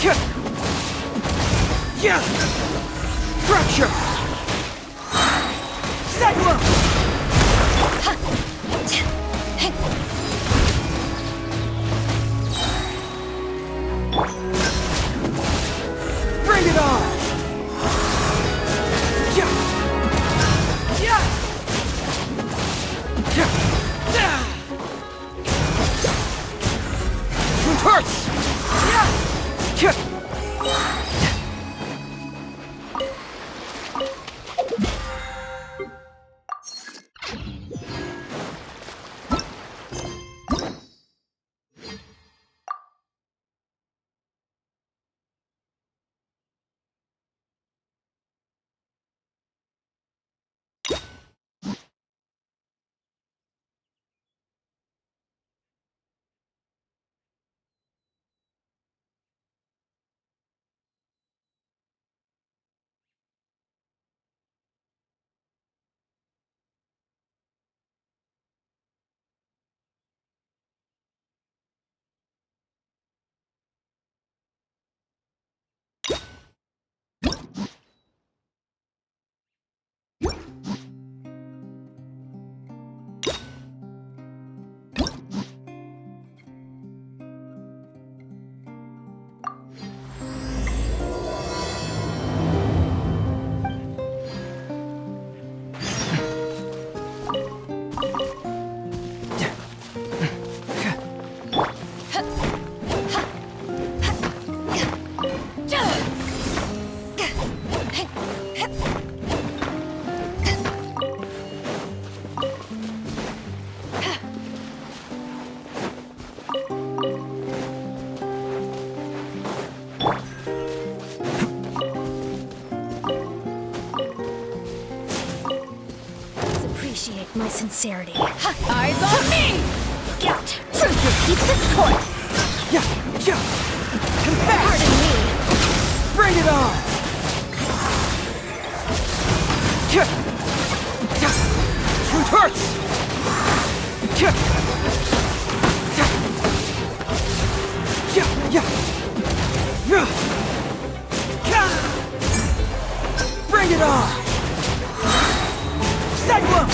Yeah! Fracture! Cyclone! Bring it on! Yeah! Yeah! Yeah! It hurts! Yeah! Yeah! Appreciate my sincerity. Eyes on me! Get! Truth keeps its course! Yeah! Yeah! Confess! Pardon me! Bring it on! Yeah! Yeah! Truth hurts! Yeah! Yeah! Yeah! Yeah! Yeah! Bring it on! Cyclone!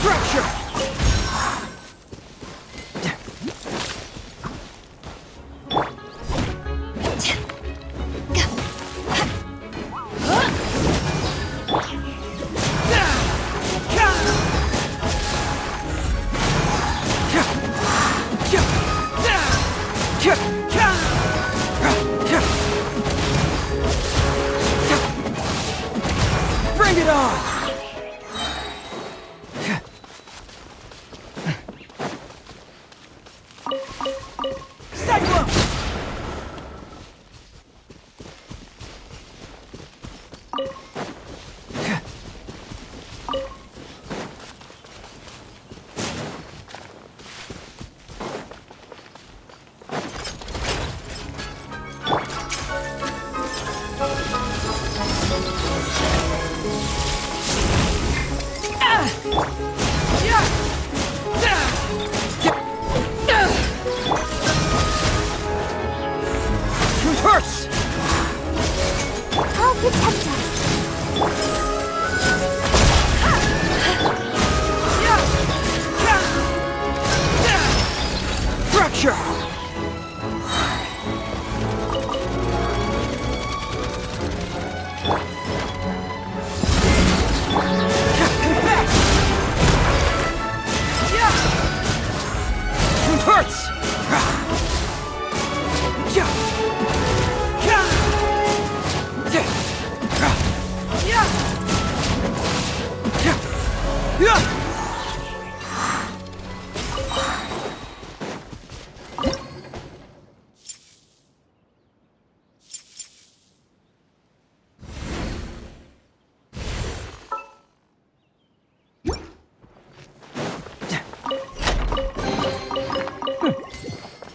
Fracture! Bring it on! Cyclone! Hurts! I'll protect us. Fracture! Hurts!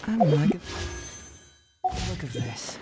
I'm liking the look of this.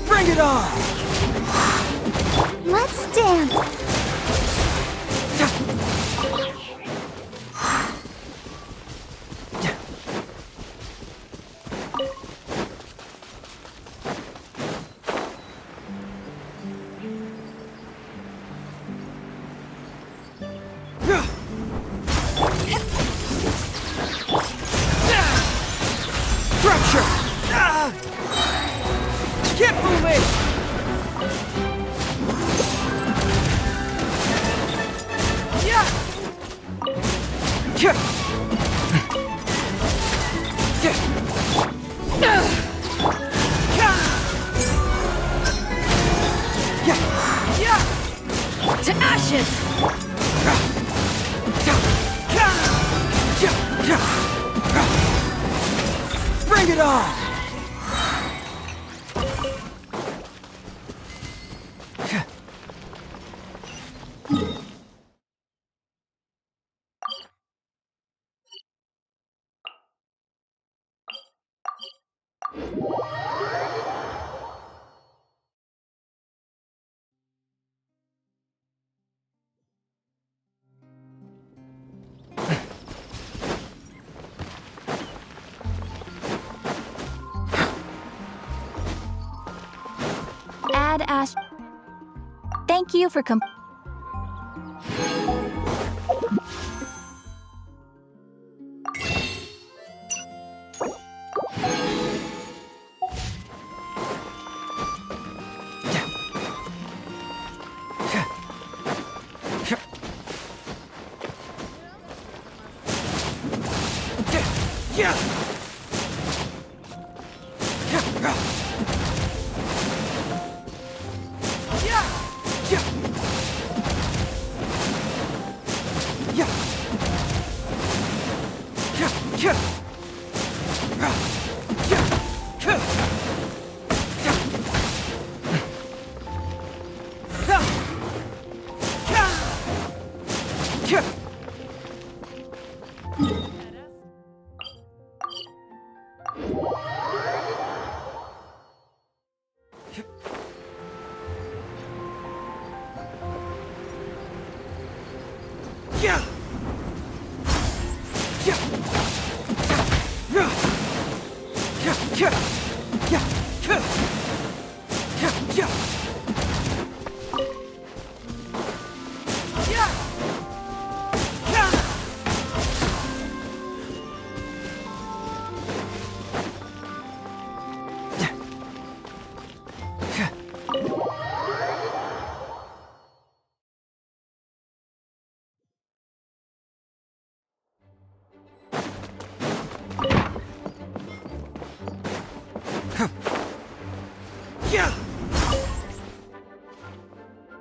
Bring it on! Let's dance. Fracture! Can't move it! To ashes! Bring it on! Add ash. Thank you for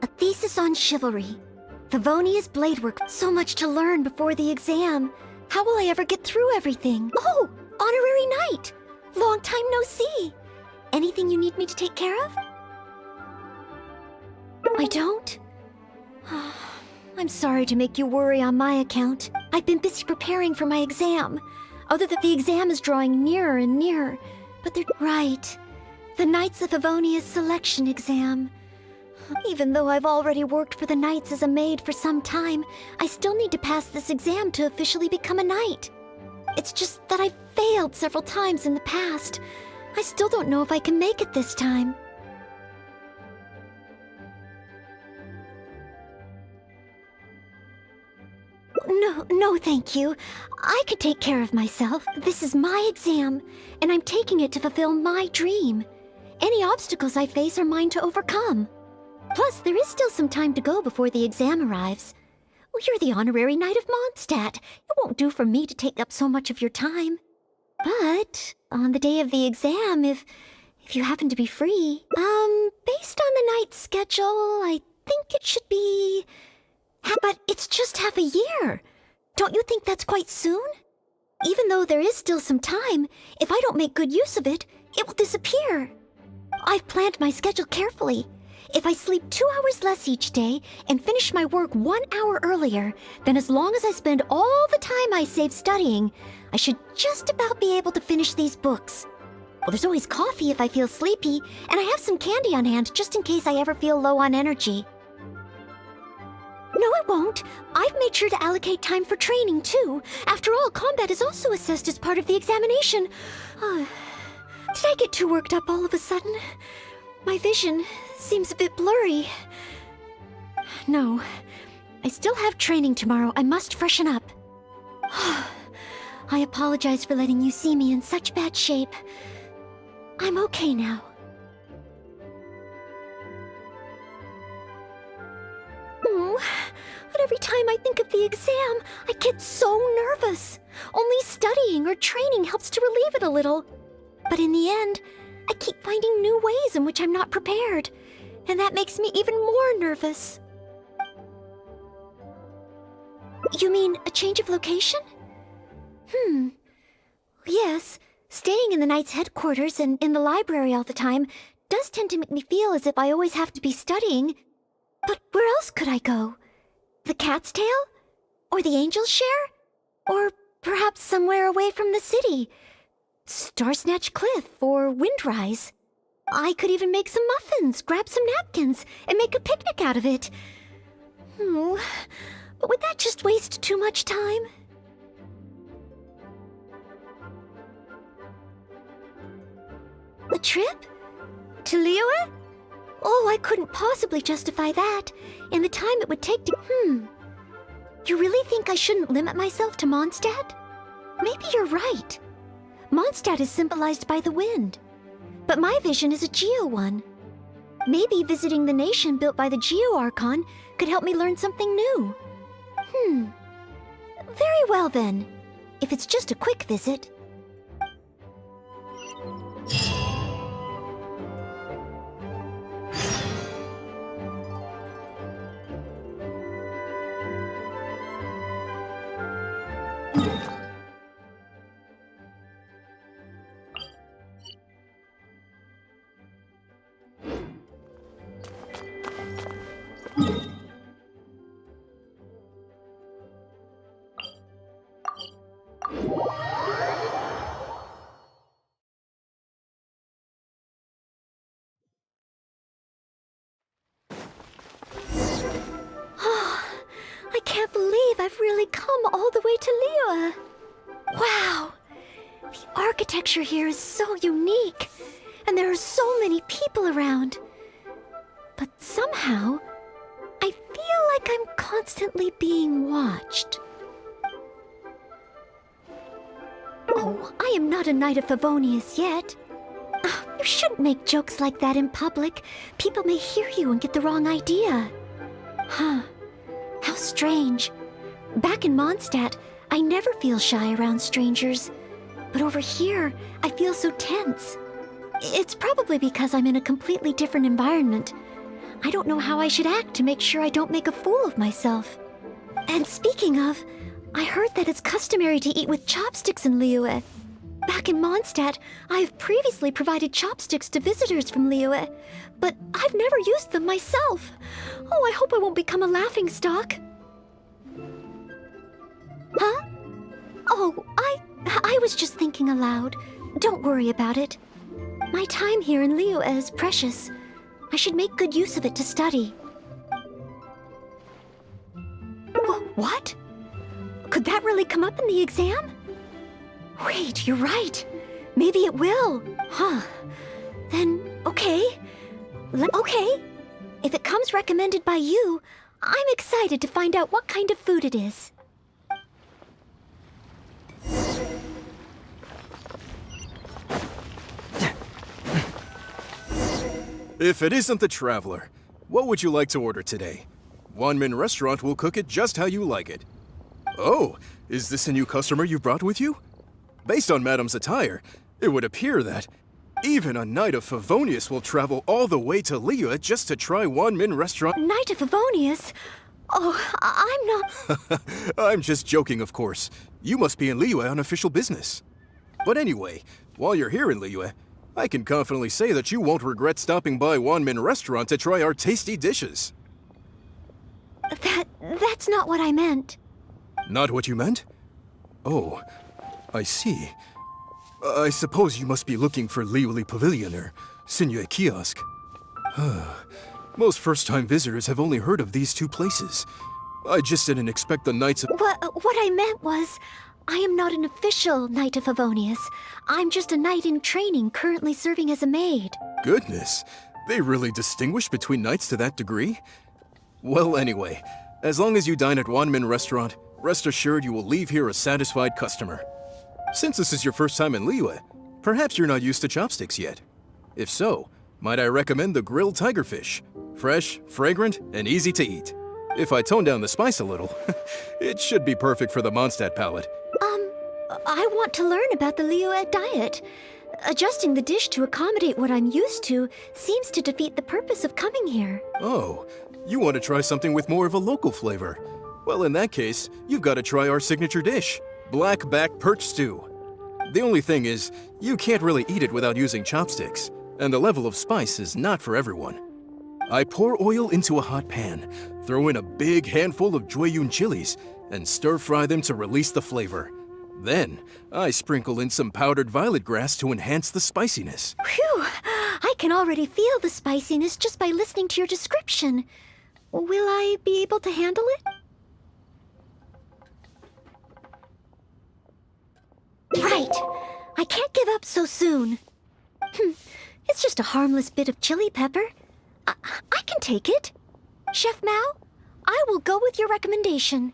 A thesis on chivalry. Favonia's blade work. So much to learn before the exam. How will I ever get through everything? Oh, honorary knight. Long time no see. Anything you need me to take care of? I don't? I'm sorry to make you worry on my account. I've been busy preparing for my exam. Other than the exam is drawing nearer and nearer. But they're right. The Knights of Favonia's selection exam. Even though I've already worked for the Knights as a maid for some time, I still need to pass this exam to officially become a knight. It's just that I've failed several times in the past. I still don't know if I can make it this time. No, thank you. I could take care of myself. This is my exam, and I'm taking it to fulfill my dream. Any obstacles I face are mine to overcome. Plus, there is still some time to go before the exam arrives. Well, you're the honorary knight of Mondstadt. It won't do for me to take up so much of your time. But on the day of the exam, if you happen to be free, based on the knight's schedule, I think it should be... But it's just half a year. Don't you think that's quite soon? Even though there is still some time, if I don't make good use of it, it will disappear. I've planned my schedule carefully. If I sleep 2 hours less each day and finish my work 1 hour earlier, then as long as I spend all the time I save studying, I should just about be able to finish these books. Well, there's always coffee if I feel sleepy, and I have some candy on hand just in case I ever feel low on energy. No, it won't. I've made sure to allocate time for training, too. After all, combat is also assessed as part of the examination. Did I get too worked up all of a sudden? My vision seems a bit blurry. No, I still have training tomorrow. I must freshen up. I apologize for letting you see me in such bad shape. I'm okay now. But every time I think of the exam, I get so nervous. Only studying or training helps to relieve it a little. But in the end, I keep finding new ways in which I'm not prepared. And that makes me even more nervous. You mean a change of location? Yes, staying in the Knight's headquarters and in the library all the time does tend to make me feel as if I always have to be studying. But where else could I go? The Cat's Tail? Or the Angel's Share? Or perhaps somewhere away from the city? Starsnatch Cliff or Windrise? I could even make some muffins, grab some napkins, and make a picnic out of it. But would that just waste too much time? A trip? To Liyue? Oh, I couldn't possibly justify that, and the time it would take to... You really think I shouldn't limit myself to Mondstadt? Maybe you're right. Mondstadt is symbolized by the wind, but my vision is a Geo one. Maybe visiting the nation built by the Geo Archon could help me learn something new. Very well then. If it's just a quick visit, I've really come all the way to Liyue. Wow! The architecture here is so unique, and there are so many people around. But somehow, I feel like I'm constantly being watched. Oh, I am not a Knight of Favonius yet. You shouldn't make jokes like that in public. People may hear you and get the wrong idea. Huh. How strange. Back in Mondstadt, I never feel shy around strangers. But over here, I feel so tense. It's probably because I'm in a completely different environment. I don't know how I should act to make sure I don't make a fool of myself. And speaking of, I heard that it's customary to eat with chopsticks in Liyue. Back in Mondstadt, I have previously provided chopsticks to visitors from Liyue, but I've never used them myself. Oh, I hope I won't become a laughingstock. Huh? Oh, I was just thinking aloud. Don't worry about it. My time here in Liyue is precious. I should make good use of it to study. What? Could that really come up in the exam? Wait, you're right. Maybe it will. Huh. Then, okay. Okay. If it comes recommended by you, I'm excited to find out what kind of food it is. If it isn't the Traveler, what would you like to order today? Wanmin Restaurant will cook it just how you like it. Oh, is this a new customer you brought with you? Based on Madam's attire, it would appear that even a Knight of Favonius will travel all the way to Liyue just to try Wanmin Restaurant. Knight of Favonius? Oh, I'm not... I'm just joking, of course. You must be in Liyue on official business. But anyway, while you're here in Liyue, I can confidently say that you won't regret stopping by Wanmin Restaurant to try our tasty dishes. That's not what I meant. Not what you meant? Oh, I see. I suppose you must be looking for Liyue Pavilion or Sinye Kiosk. Most first-time visitors have only heard of these two places. I just didn't expect the Knights of... What I meant was, I am not an official Knight of Favonius. I'm just a knight in training currently serving as a maid. Goodness, they really distinguish between knights to that degree? Well, anyway, as long as you dine at Wanmin Restaurant, rest assured you will leave here a satisfied customer. Since this is your first time in Liyue, perhaps you're not used to chopsticks yet. If so, might I recommend the grilled tigerfish? Fresh, fragrant, and easy to eat. If I tone down the spice a little, it should be perfect for the Mondstadt palate. I want to learn about the Liyue diet. Adjusting the dish to accommodate what I'm used to seems to defeat the purpose of coming here. Oh, you want to try something with more of a local flavor? Well, in that case, you've got to try our signature dish, black back perch stew. The only thing is, you can't really eat it without using chopsticks, and the level of spice is not for everyone. I pour oil into a hot pan, throw in a big handful of Jueyun chilies, and stir-fry them to release the flavor. Then, I sprinkle in some powdered violet grass to enhance the spiciness. Phew! I can already feel the spiciness just by listening to your description. Will I be able to handle it? Right. I can't give up so soon. It's just a harmless bit of chili pepper. I can take it. Chef Mao, I will go with your recommendation.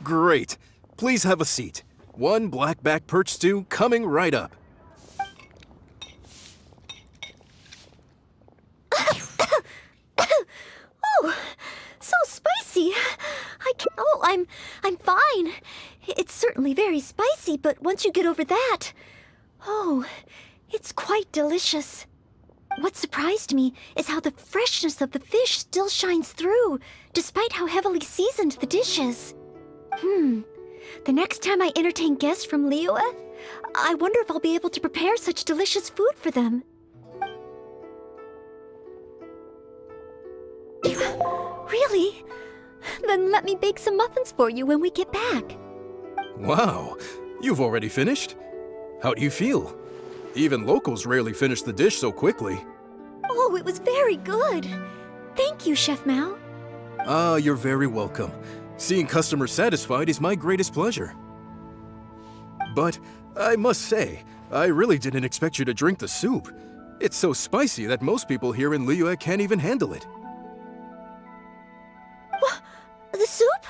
Great. Please have a seat. One blackback perch stew coming right up. Oh, so spicy. I'm fine. It's certainly very spicy, but once you get over that, oh, it's quite delicious. What surprised me is how the freshness of the fish still shines through, despite how heavily seasoned the dish is. The next time I entertain guests from Liyue, I wonder if I'll be able to prepare such delicious food for them. Really? Then let me bake some muffins for you when we get back. Wow, you've already finished? How do you feel? Even locals rarely finish the dish so quickly. Oh, it was very good. Thank you, Chef Mao. You're very welcome. Seeing customers satisfied is my greatest pleasure. But I must say, I really didn't expect you to drink the soup. It's so spicy that most people here in Liyue can't even handle it. What? The soup?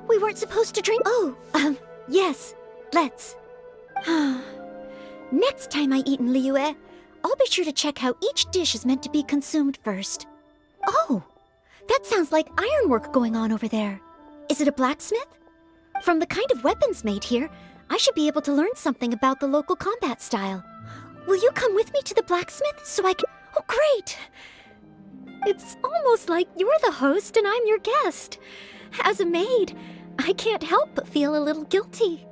We weren't supposed to drink. Oh, yes. Let's. Next time I eat in Liyue, I'll be sure to check how each dish is meant to be consumed first. Oh, that sounds like ironwork going on over there. Is it a blacksmith? From the kind of weapons made here, I should be able to learn something about the local combat style. Will you come with me to the blacksmith so I can... Oh, great! It's almost like you're the host and I'm your guest. As a maid, I can't help but feel a little guilty.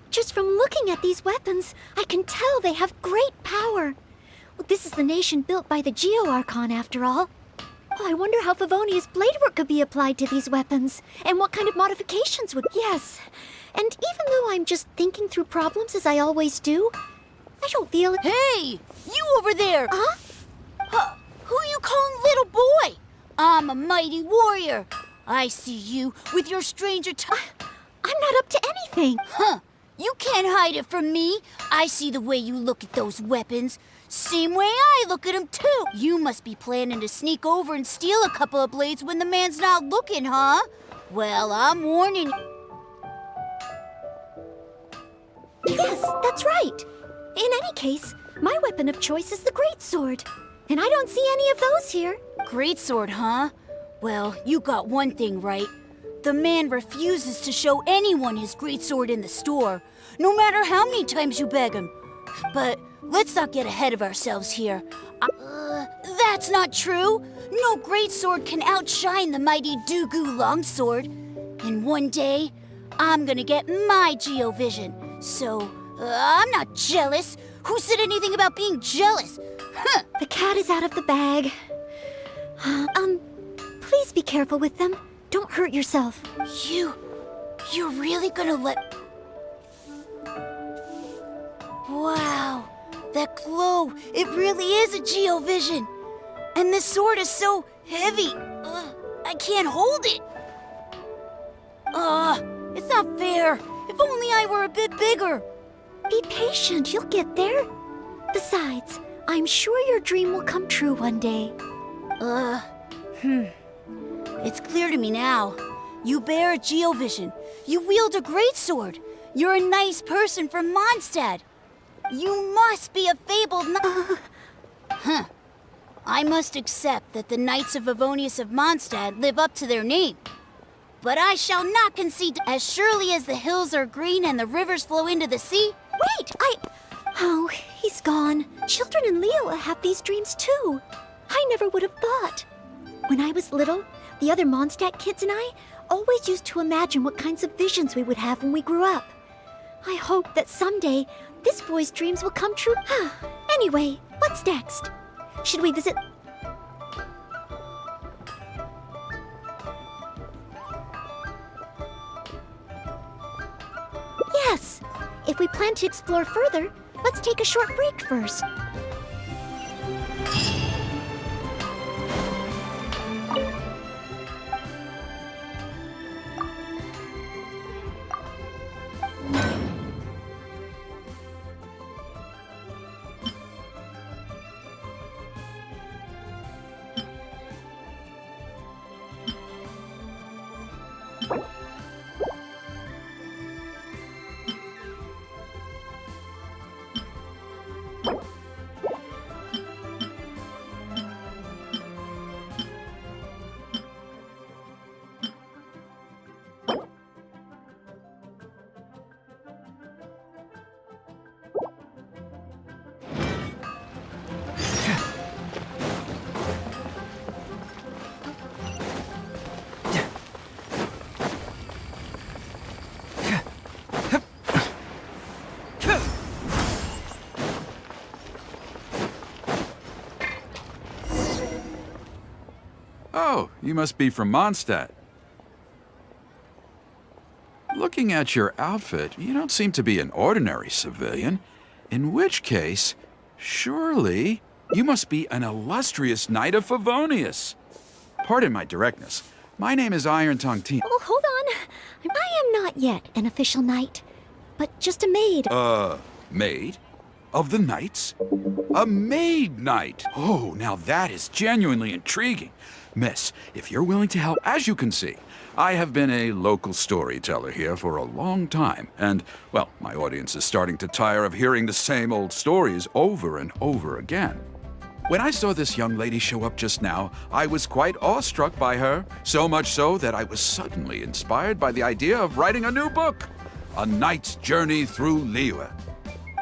Just from looking at these weapons, I can tell they have great power. Well, this is the nation built by the Geo-Archon, after all. Oh, I wonder how Favonia's blade work could be applied to these weapons, and what kind of modifications would... Yes, and even though I'm just thinking through problems as I always do, I don't feel... Hey! You over there! Huh? Who you calling little boy? I'm a mighty warrior. I see you with your stranger I'm not up to anything. Huh. You can't hide it from me. I see the way you look at those weapons. Same way I look at them, too. You must be planning to sneak over and steal a couple of blades when the man's not looking, huh? Well, I'm warning you. Yes, that's right. In any case, my weapon of choice is the greatsword. And I don't see any of those here. Greatsword, huh? Well, you got one thing right. The man refuses to show anyone his greatsword in the store, no matter how many times you beg him. But let's not get ahead of ourselves here. That's not true. No greatsword can outshine the mighty Dugu longsword. And one day, I'm gonna get my Geovision. So, I'm not jealous. Who said anything about being jealous? Huh. The cat is out of the bag. Please be careful with them. Don't hurt yourself. You're really gonna let... Wow, that glow, it really is a Geovision. And this sword is so heavy, I can't hold it. It's not fair. If only I were a bit bigger. Be patient, you'll get there. Besides, I'm sure your dream will come true one day. It's clear to me now. You bear a Geovision. You wield a greatsword. You're a nice person from Mondstadt. You must be a fabled Huh. I must accept that the Knights of Favonius of Mondstadt live up to their name. But I shall not concede as surely as the hills are green and the rivers flow into the sea. Wait, Oh, he's gone. Children in Liyue have these dreams too. I never would have thought. When I was little, the other Mondstadt kids and I always used to imagine what kinds of visions we would have when we grew up. I hope that someday this boy's dreams will come true. Anyway, what's next? Should we visit... Yes! If we plan to explore further, let's take a short break first. Oh, you must be from Mondstadt. Looking at your outfit, you don't seem to be an ordinary civilian. In which case, surely you must be an illustrious knight of Favonius. Pardon my directness. My name is Iron Tongue Teen. Oh, hold on. I am not yet an official knight, but just a maid. Maid? Of the knights? A maid knight! Oh, now that is genuinely intriguing. Miss, if you're willing to help, as you can see, I have been a local storyteller here for a long time, and, well, my audience is starting to tire of hearing the same old stories over and over again. When I saw this young lady show up just now, I was quite awestruck by her, so much so that I was suddenly inspired by the idea of writing a new book, A Knight's Journey Through Liyue.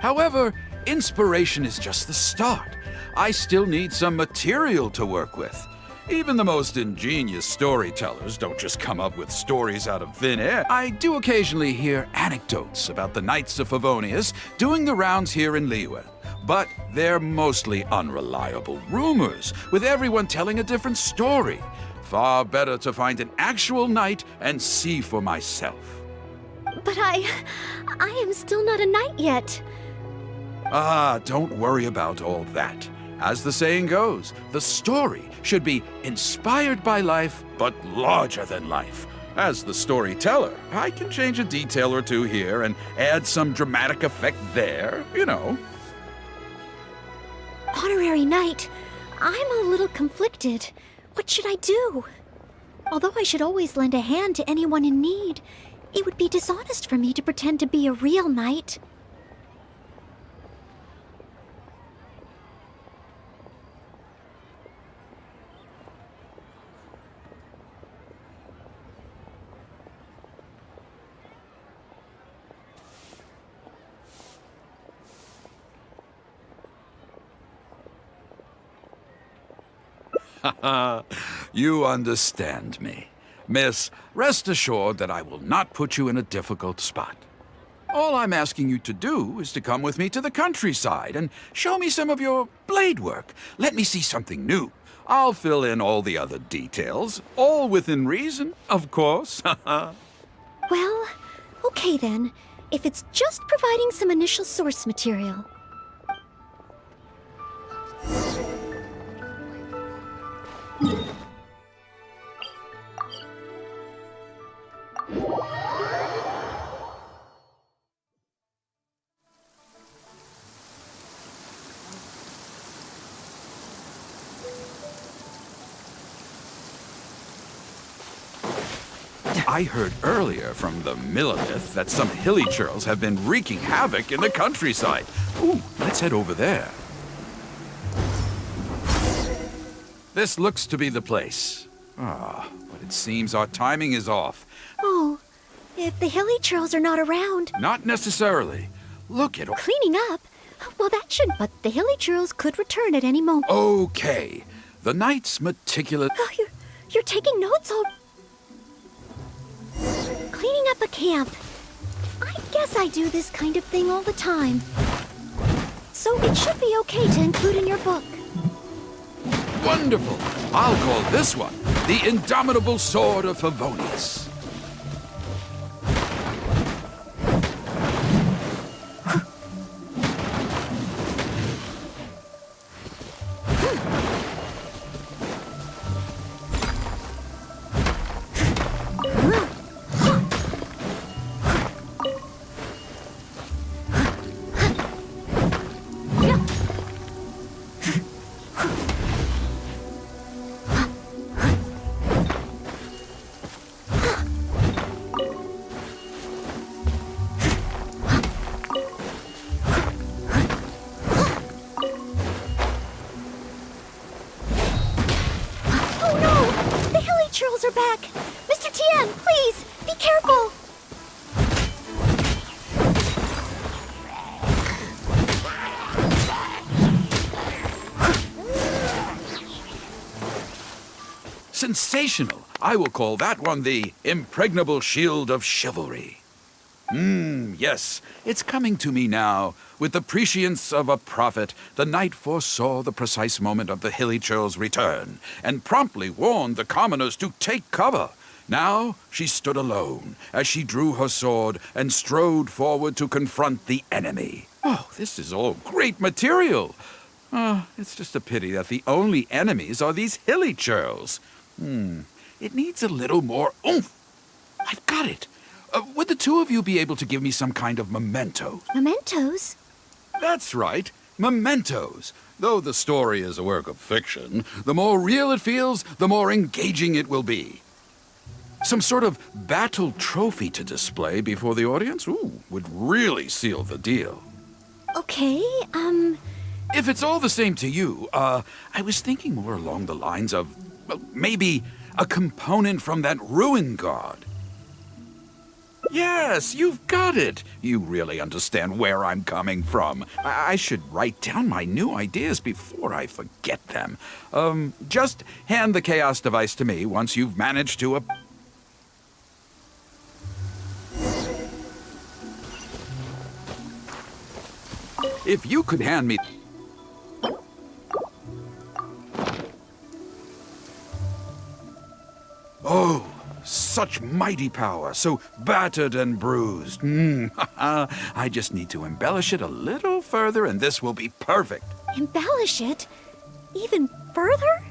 However, inspiration is just the start. I still need some material to work with. Even the most ingenious storytellers don't just come up with stories out of thin air. I do occasionally hear anecdotes about the Knights of Favonius doing the rounds here in Liyue, but they're mostly unreliable rumors, with everyone telling a different story. Far better to find an actual knight and see for myself. But I am still not a knight yet. Ah, don't worry about all that. As the saying goes, the story should be inspired by life, but larger than life. As the storyteller, I can change a detail or two here and add some dramatic effect there, you know. Honorary knight, I'm a little conflicted. What should I do? Although I should always lend a hand to anyone in need, it would be dishonest for me to pretend to be a real knight. You understand me. Miss, rest assured that I will not put you in a difficult spot. All I'm asking you to do is to come with me to the countryside and show me some of your blade work. Let me see something new. I'll fill in all the other details, all within reason, of course. Well, okay then, if it's just providing some initial source material. I heard earlier from the Millilith that some hilly churls have been wreaking havoc in the countryside. Ooh, let's head over there. This looks to be the place. Ah, but it seems our timing is off. Oh, if the hilly churls are not around. Not necessarily. Look at all... Cleaning up? Well, that should, but the hilly churls could return at any moment. Okay. The knight's meticulous... Oh, you're taking notes all... Cleaning up a camp. I guess I do this kind of thing all the time. So it should be okay to include in your book. Wonderful. I'll call this one the Indomitable Sword of Favonius. Churls are back! Mr. Tien, please, be careful! Sensational! I will call that one the Impregnable Shield of Chivalry. Yes, it's coming to me now. With the prescience of a prophet, the knight foresaw the precise moment of the hilly churl's return, and promptly warned the commoners to take cover. Now she stood alone, as she drew her sword and strode forward to confront the enemy. Oh, this is all great material. It's just a pity that the only enemies are these hilly churls. It needs a little more oomph. I've got it. Would the two of you be able to give me some kind of memento? Mementos? That's right, mementos. Though the story is a work of fiction, the more real it feels, the more engaging it will be. Some sort of battle trophy to display before the audience? Would really seal the deal. Okay, If it's all the same to you, I was thinking more along the lines of, well, maybe a component from that ruin god. Yes, you've got it. You really understand where I'm coming from. I should write down my new ideas before I forget them. Just hand the chaos device to me once you've managed to... If you could hand me... Oh, such mighty power, so battered and bruised. I just need to embellish it a little further and this will be perfect. embellish it? Even further?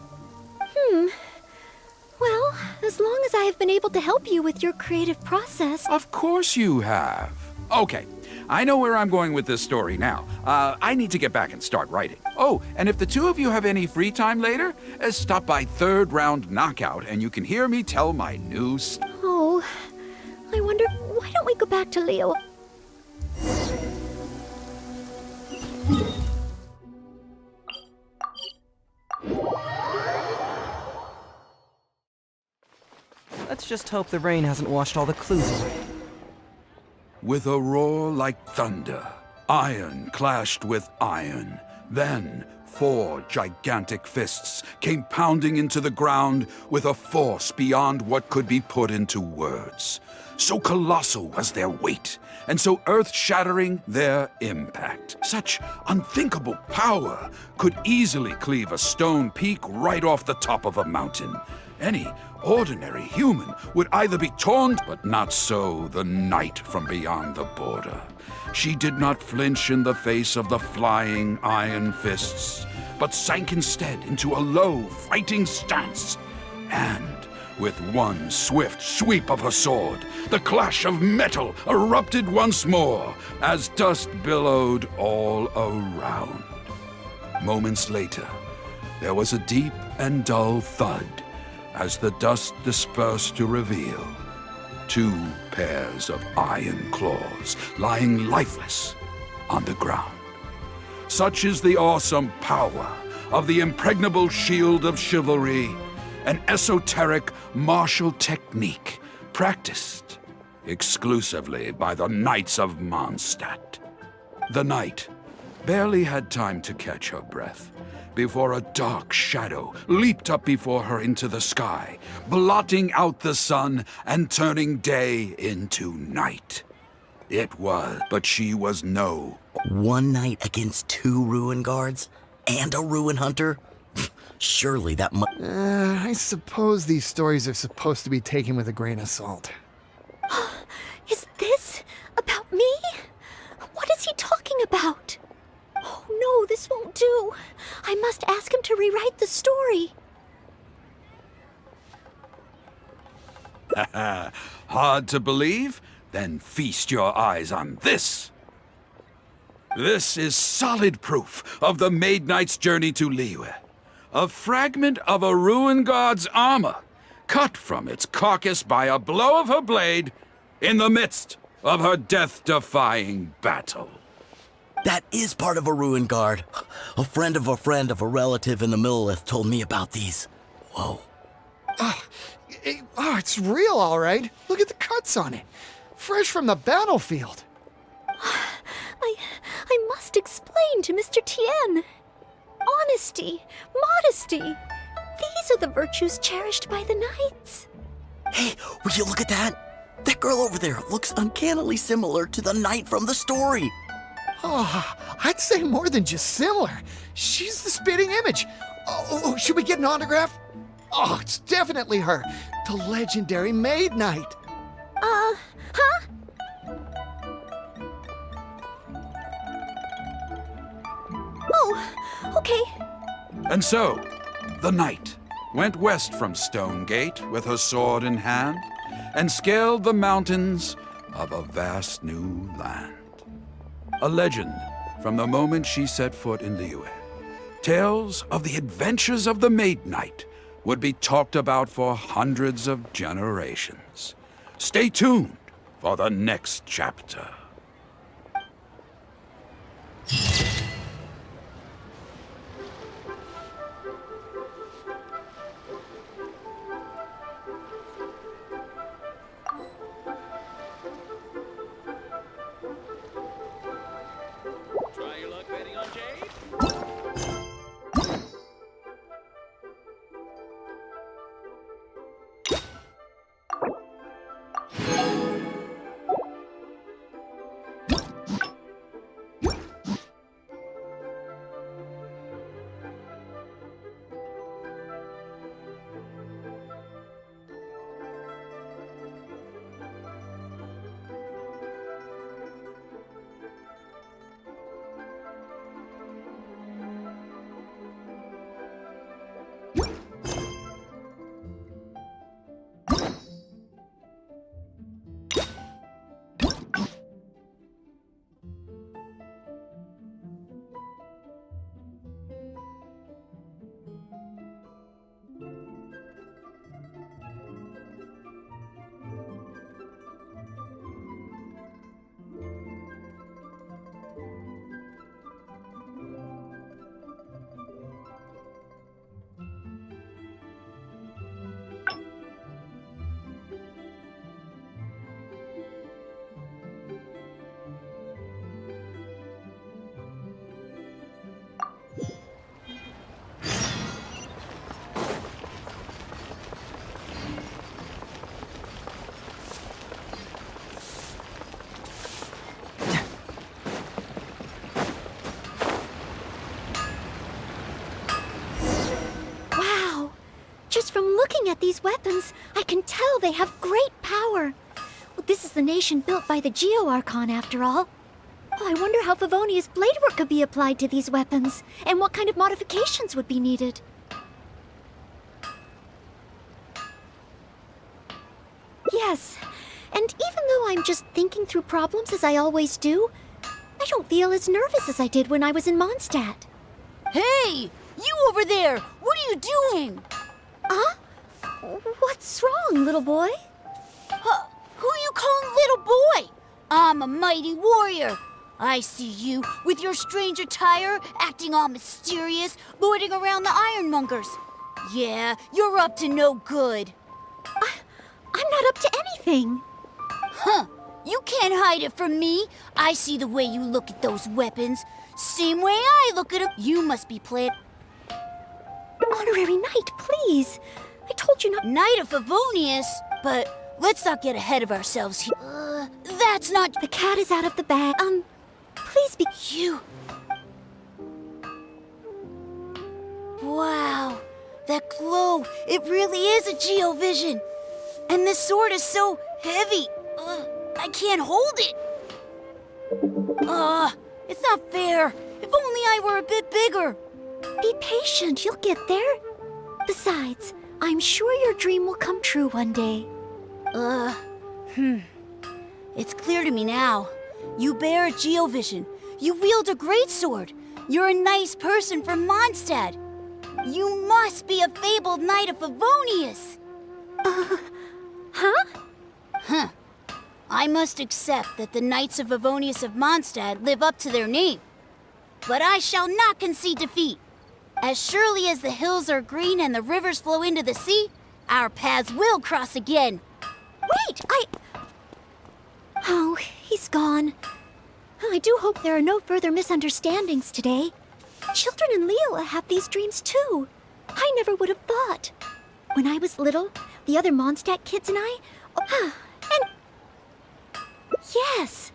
Well, as long as I have been able to help you with your creative process... Of course you have. Okay, I know where I'm going with this story now. I need to get back and start writing. Oh, and if the two of you have any free time later, stop by Third Round Knockout and you can hear me tell my new story. Oh, I wonder, why don't we go back to Leo? Let's just hope the rain hasn't washed all the clues away. With a roar like thunder, iron clashed with iron. Then 4 gigantic fists came pounding into the ground with a force beyond what could be put into words. So colossal was their weight, and so earth-shattering their impact. Such unthinkable power could easily cleave a stone peak right off the top of a mountain. Any ordinary human would either be torn, but not so the knight from beyond the border. She did not flinch in the face of the flying iron fists, but sank instead into a low, fighting stance. And with one swift sweep of her sword, the clash of metal erupted once more as dust billowed all around. Moments later, there was a deep and dull thud as the dust dispersed to reveal 2 pairs of iron claws lying lifeless on the ground. Such is the awesome power of the impregnable shield of chivalry, an esoteric martial technique practiced exclusively by the Knights of Mondstadt. The knight barely had time to catch her breath before a dark shadow leaped up before her into the sky, blotting out the sun and turning day into night. It was, but she was no... One knight against 2 ruin guards? And a ruin hunter? Surely that must... I suppose these stories are supposed to be taken with a grain of salt. Is this about me? What is he talking about? Oh no, this won't do. I must ask him to rewrite the story. Hard to believe? Then feast your eyes on this. This is solid proof of the Maid Knight's journey to Liyue. A fragment of a ruin god's armor, cut from its carcass by a blow of her blade in the midst of her death-defying battle. That is part of a ruin guard. A friend of a relative in the Millelith told me about these. Whoa. It's real, all right. Look at the cuts on it. Fresh from the battlefield. I must explain to Mr. Tien. Honesty, modesty. These are the virtues cherished by the knights. Hey, would you look at that? That girl over there looks uncannily similar to the knight from the story. Oh, I'd say more than just similar. She's the spitting image. Oh, should we get an autograph? Oh, it's definitely her. The legendary Maid Knight. Huh? Oh, okay. And so, the knight went west from Stonegate with her sword in hand and scaled the mountains of a vast new land. A legend from the moment she set foot in Liyue. Tales of the adventures of the Maid Knight would be talked about for hundreds of generations. Stay tuned for the next chapter. Try your luck betting on Jade? Wow. Just from looking at these weapons, I can tell they have great power. Well, this is the nation built by the Geo-Archon, after all. Oh, I wonder how Favonia's blade work could be applied to these weapons, and what kind of modifications would be needed. Yes, and even though I'm just thinking through problems as I always do, I don't feel as nervous as I did when I was in Mondstadt. Hey! You over there! What are you doing? Huh? What's wrong, little boy? Who you calling little boy? I'm a mighty warrior. I see you with your strange attire, acting all mysterious, lording around the ironmongers. Yeah, you're up to no good. I'm not up to anything. Huh. You can't hide it from me. I see the way you look at those weapons. Same way I look at them. You must be playing. Honorary Knight, please. I told you not. Knight of Favonius, but let's not get ahead of ourselves here. That's not. The cat is out of the bag. Please be. You. Wow. That glow. It really is a Geovision. And this sword is so heavy. I can't hold it. It's not fair. If only I were a bit bigger. Be patient, you'll get there. Besides, I'm sure your dream will come true one day. It's clear to me now. You bear a Geovision. You wield a greatsword. You're a nice person from Mondstadt. You must be a fabled knight of Favonius. Huh? I must accept that the Knights of Favonius of Mondstadt live up to their name. But I shall not concede defeat. As surely as the hills are green and the rivers flow into the sea, our paths will cross again. Wait, Oh, he's gone. I do hope there are no further misunderstandings today. Children in Liyue have these dreams too. I never would have thought. When I was little, the other Mondstadt kids and I... Yes!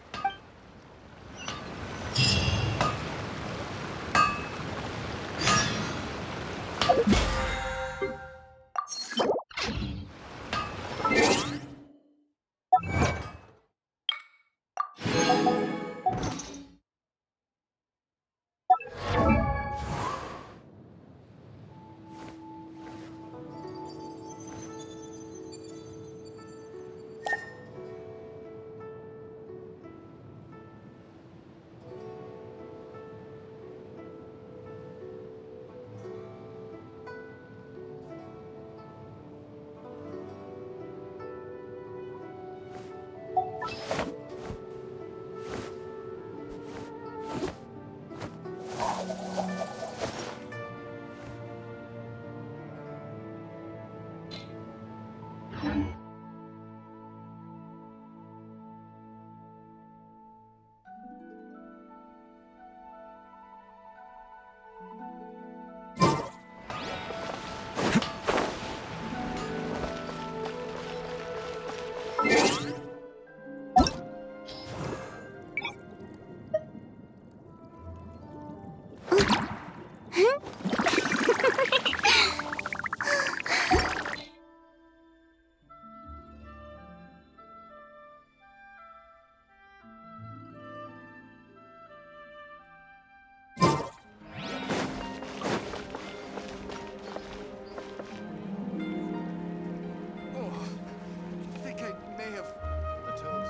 I think I may have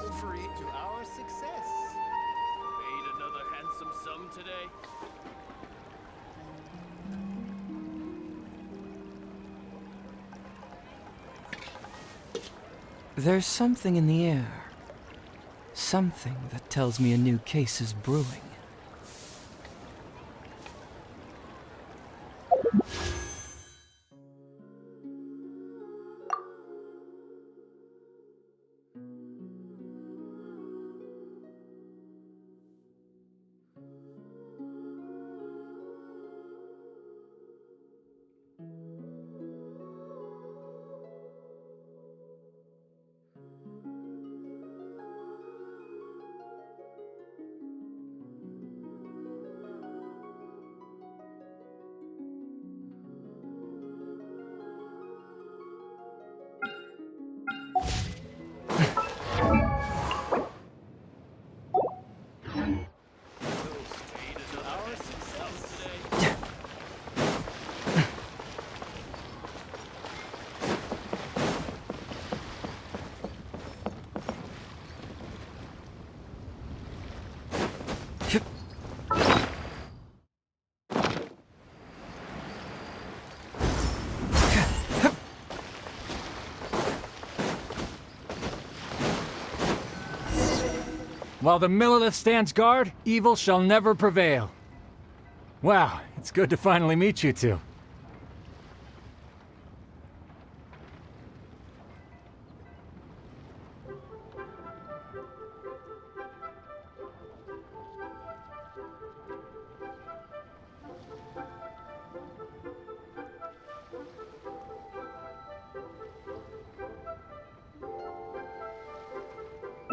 overeaten. To our success. Made another handsome sum today. There's something in the air. Something that tells me a new case is brewing. Our success today. While the Millilith stands guard, evil shall never prevail. Wow, it's good to finally meet you two.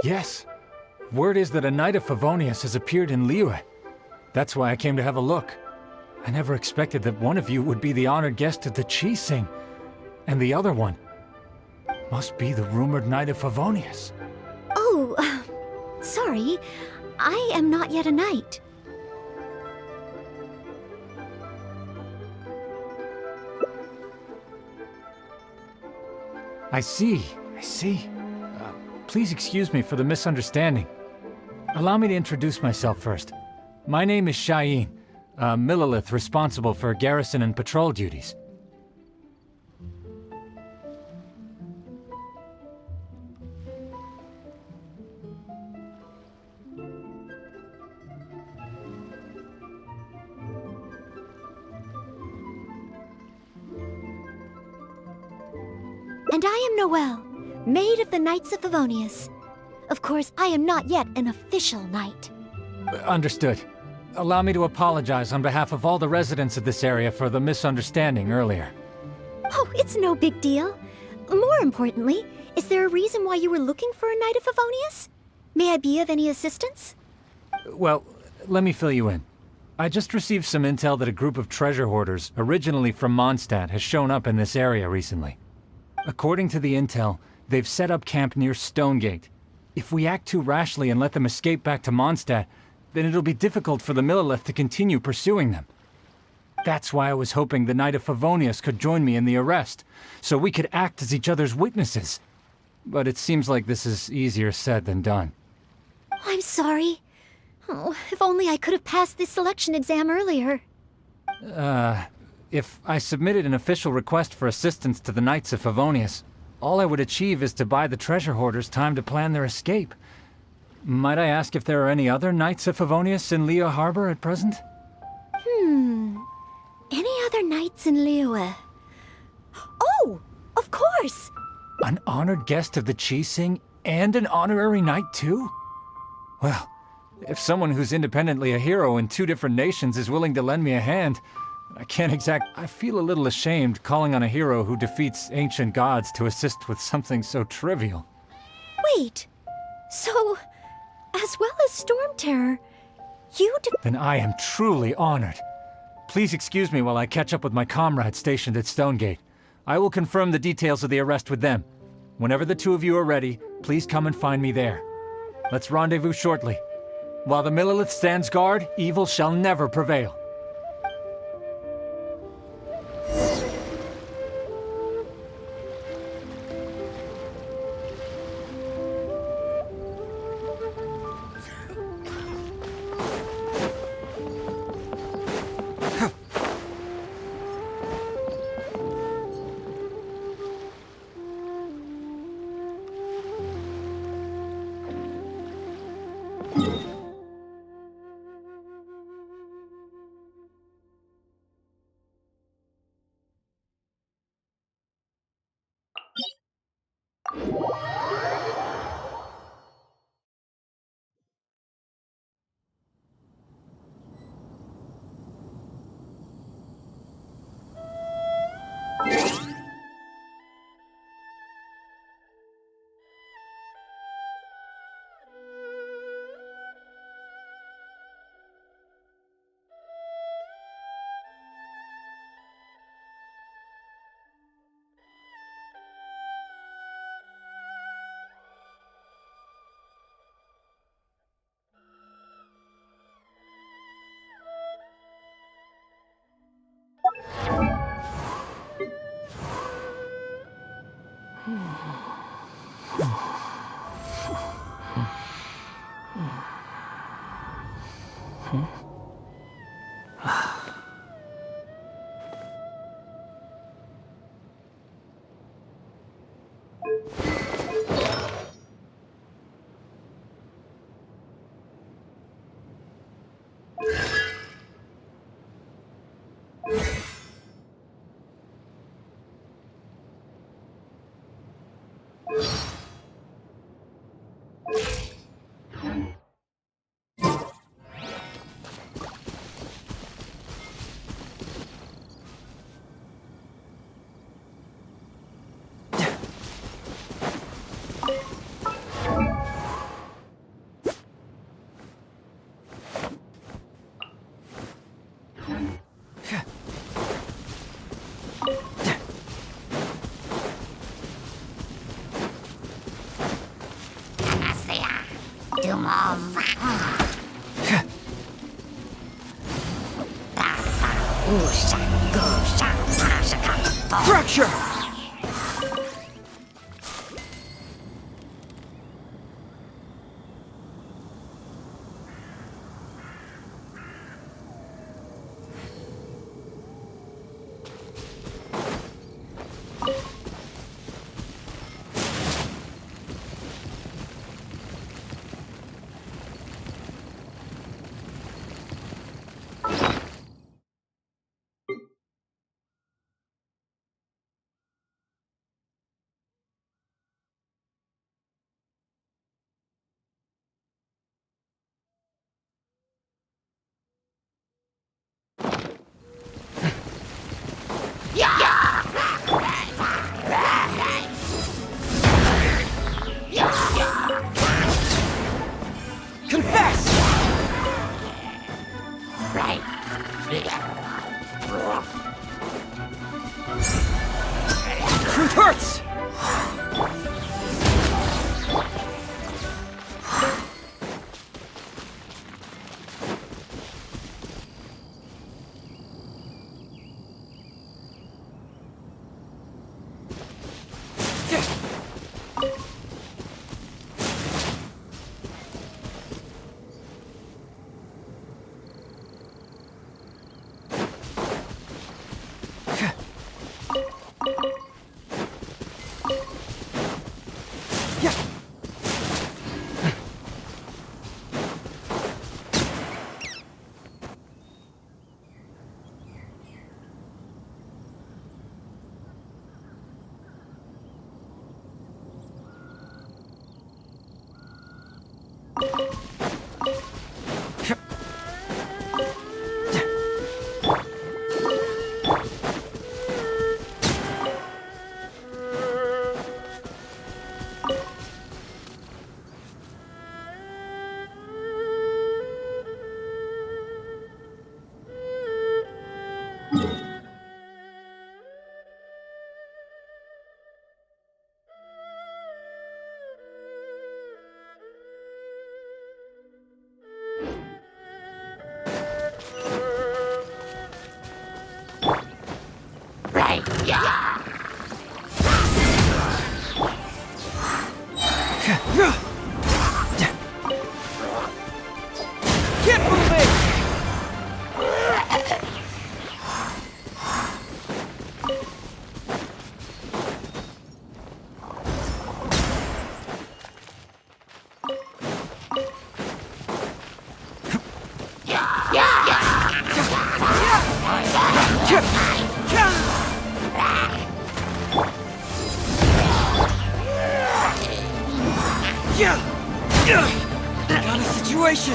Yes. Word is that a Knight of Favonius has appeared in Liyue. That's why I came to have a look. I never expected that one of you would be the honored guest at the Chi Sing. And the other one must be the rumored Knight of Favonius. Oh, sorry. I am not yet a knight. I see. Please excuse me for the misunderstanding. Allow me to introduce myself first. My name is Shayin, a Millilith responsible for garrison and patrol duties. And I am Noelle, Maid of the Knights of Favonius. Of course, I am not yet an official knight. Understood. Allow me to apologize on behalf of all the residents of this area for the misunderstanding earlier. Oh, it's no big deal. More importantly, is there a reason why you were looking for a Knight of Favonius? May I be of any assistance? Well, let me fill you in. I just received some intel that a group of treasure hoarders, originally from Mondstadt, has shown up in this area recently. According to the intel, they've set up camp near Stonegate. If we act too rashly and let them escape back to Mondstadt, then it'll be difficult for the Millelith to continue pursuing them. That's why I was hoping the Knight of Favonius could join me in the arrest, so we could act as each other's witnesses. But it seems like this is easier said than done. I'm sorry. Oh, if only I could have passed this selection exam earlier. If I submitted an official request for assistance to the Knights of Favonius, all I would achieve is to buy the treasure hoarders time to plan their escape. Might I ask if there are any other Knights of Favonius in Liyue Harbor at present? Any other knights in Liyue? Oh, of course! An honored guest of the Qixing and an honorary knight too? Well, if someone who's independently a hero in two different nations is willing to lend me a hand, I feel a little ashamed calling on a hero who defeats ancient gods to assist with something so trivial. Wait, so, as well as Storm Terror, Then I am truly honored. Please excuse me while I catch up with my comrades stationed at Stonegate. I will confirm the details of the arrest with them. Whenever the two of you are ready, please come and find me there. Let's rendezvous shortly. While the Millelith stands guard, evil shall never prevail. Fracture! Keep moving! Got a situation!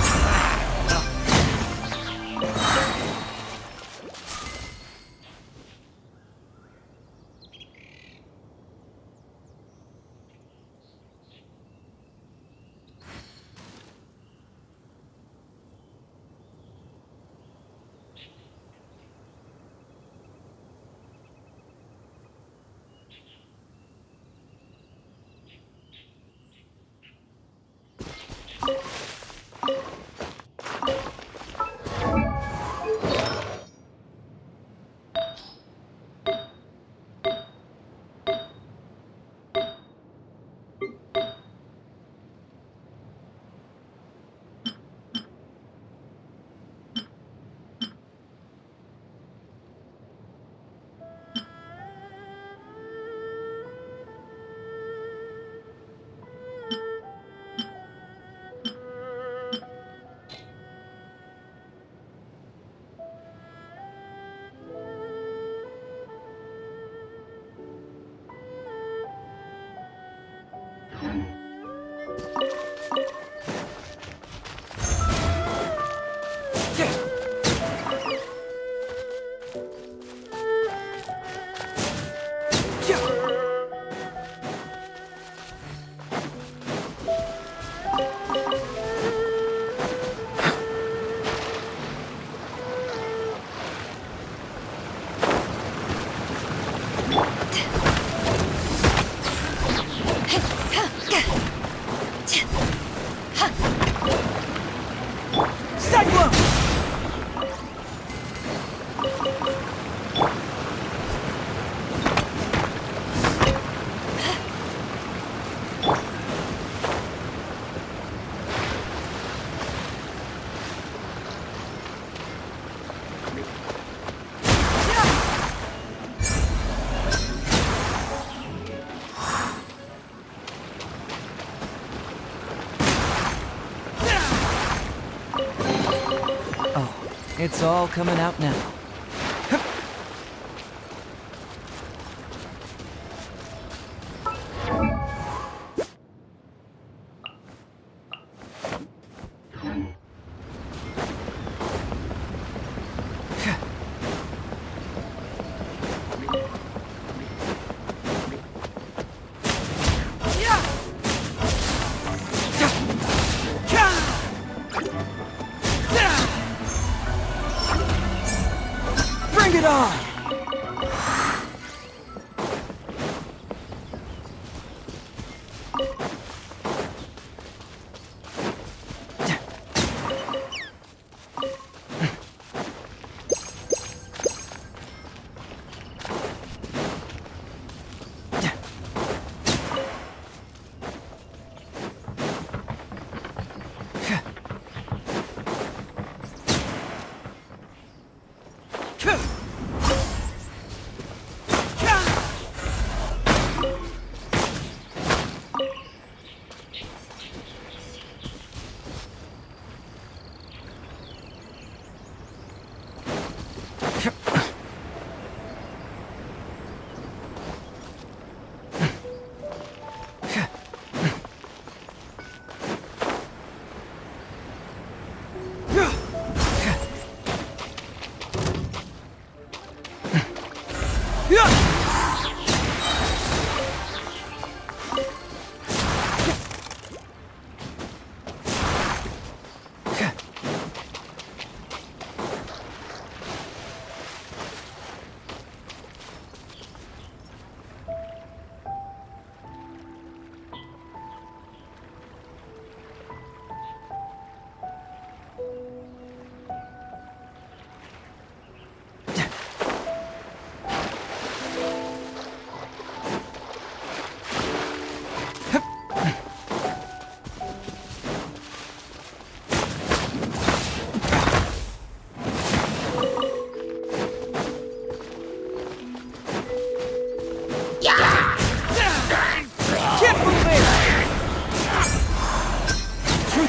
It's all coming out now.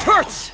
hurts!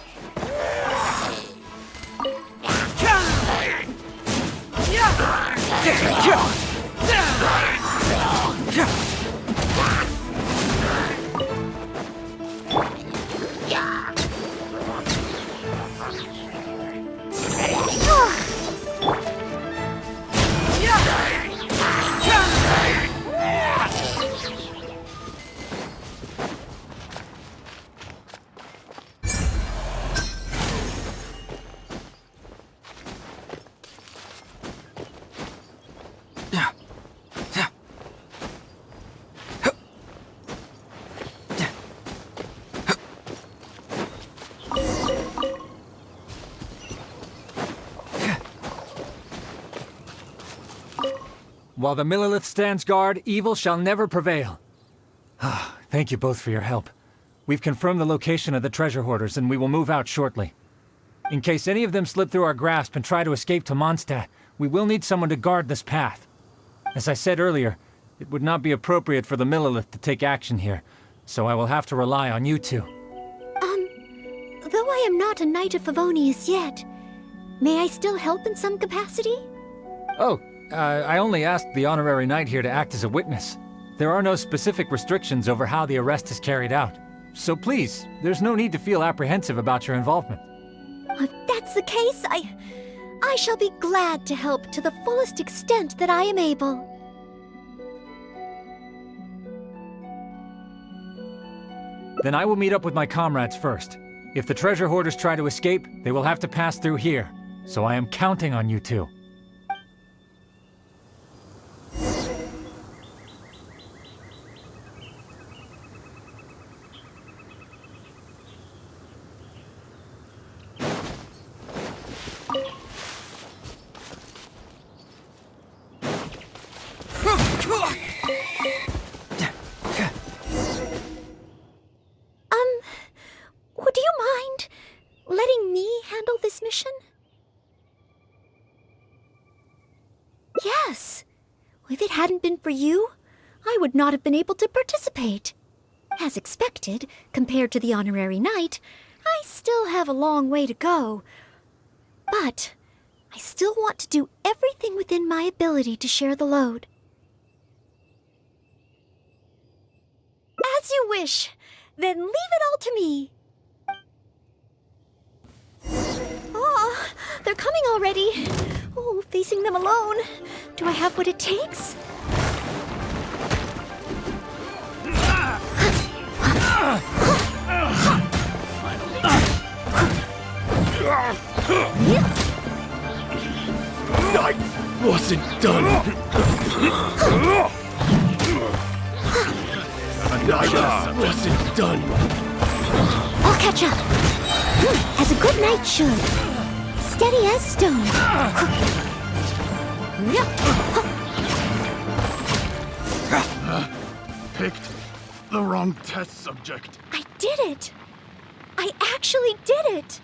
While the Millelith stands guard, evil shall never prevail. Thank you both for your help. We've confirmed the location of the treasure hoarders, and we will move out shortly. In case any of them slip through our grasp and try to escape to Mondstadt, we will need someone to guard this path. As I said earlier, it would not be appropriate for the Millelith to take action here, so I will have to rely on you two. Though I am not a Knight of Favonius yet, may I still help in some capacity? Oh, I only asked the honorary knight here to act as a witness. There are no specific restrictions over how the arrest is carried out. So please, there's no need to feel apprehensive about your involvement. If that's the case, I shall be glad to help to the fullest extent that I am able. Then I will meet up with my comrades first. If the treasure hoarders try to escape, they will have to pass through here. So I am counting on you two. Would you mind letting me handle this mission? Yes. If it hadn't been for you, I would not have been able to participate. As expected, compared to the honorary knight, I still have a long way to go. But I still want to do everything within my ability to share the load. As you wish. Then leave it all to me. Oh, they're coming already. Oh, facing them alone. Do I have what it takes? I wasn't done. I wasn't done. I'll catch up. As a good knight should. Steady as stone. Picked the wrong test subject. I did it. I actually did it.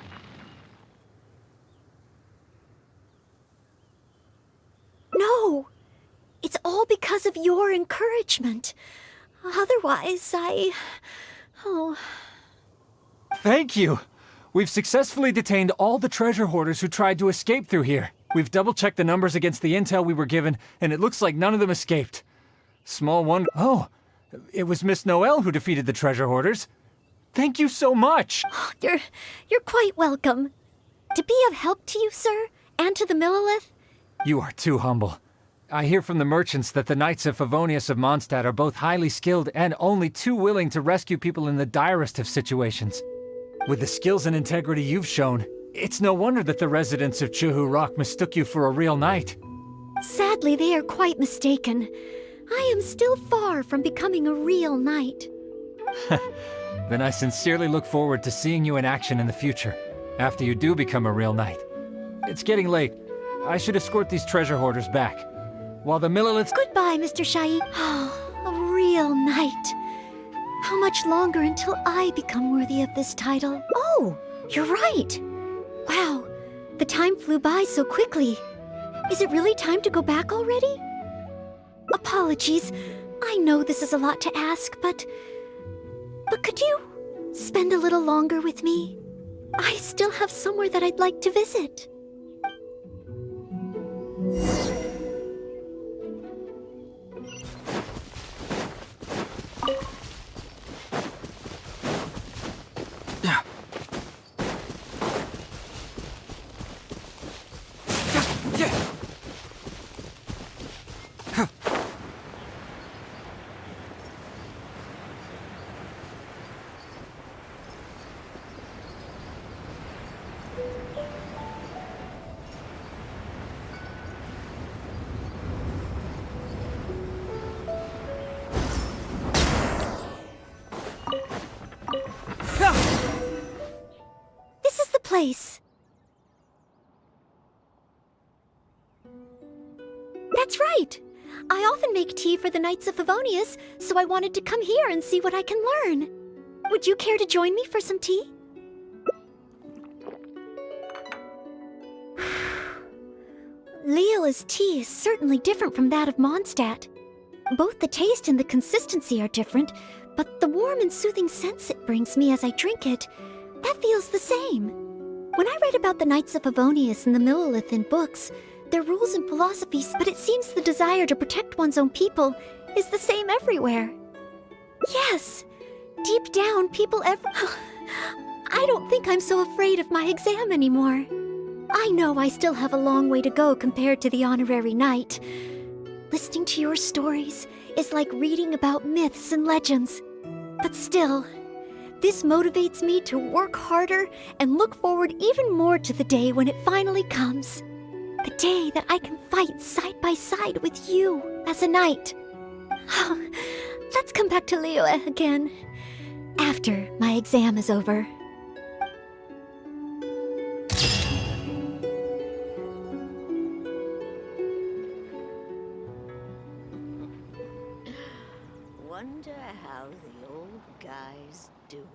No. It's all because of your encouragement. Otherwise, Oh. Thank you! We've successfully detained all the treasure hoarders who tried to escape through here. We've double-checked the numbers against the intel we were given, and it looks like none of them escaped. Small wonder— Oh, it was Miss Noel who defeated the treasure hoarders. Thank you so much! You're quite welcome. To be of help to you, sir, and to the Millelith. You are too humble. I hear from the merchants that the Knights of Favonius of Mondstadt are both highly skilled and only too willing to rescue people in the direst of situations. With the skills and integrity you've shown, it's no wonder that the residents of Chuhu Rock mistook you for a real knight. Sadly, they are quite mistaken. I am still far from becoming a real knight. Then I sincerely look forward to seeing you in action in the future, after you do become a real knight. It's getting late. I should escort these treasure hoarders back. While the Milleliths— Goodbye, Mr. Shaik. Oh, a real knight. How much longer until I become worthy of this title? Oh, you're right. Wow, the time flew by so quickly. Is it really time to go back already? Apologies. I know this is a lot to ask, but could you spend a little longer with me? I still have somewhere that I'd like to visit. This is the place. That's right. I often make tea for the Knights of Favonius, so I wanted to come here and see what I can learn. Would you care to join me for some tea? Leola's tea is certainly different from that of Mondstadt. Both the taste and the consistency are different, but the warm and soothing sense it brings me as I drink it, that feels the same. When I read about the Knights of Favonius and the Millelith in books, their rules and philosophies, but it seems the desire to protect one's own people is the same everywhere. Yes, deep down, people I don't think I'm so afraid of my exam anymore. I know I still have a long way to go compared to the honorary knight. Listening to your stories is like reading about myths and legends. But still, this motivates me to work harder and look forward even more to the day when it finally comes. The day that I can fight side by side with you as a knight. Let's come back to Liyue again after my exam is over. Wonder how the old guy's doing.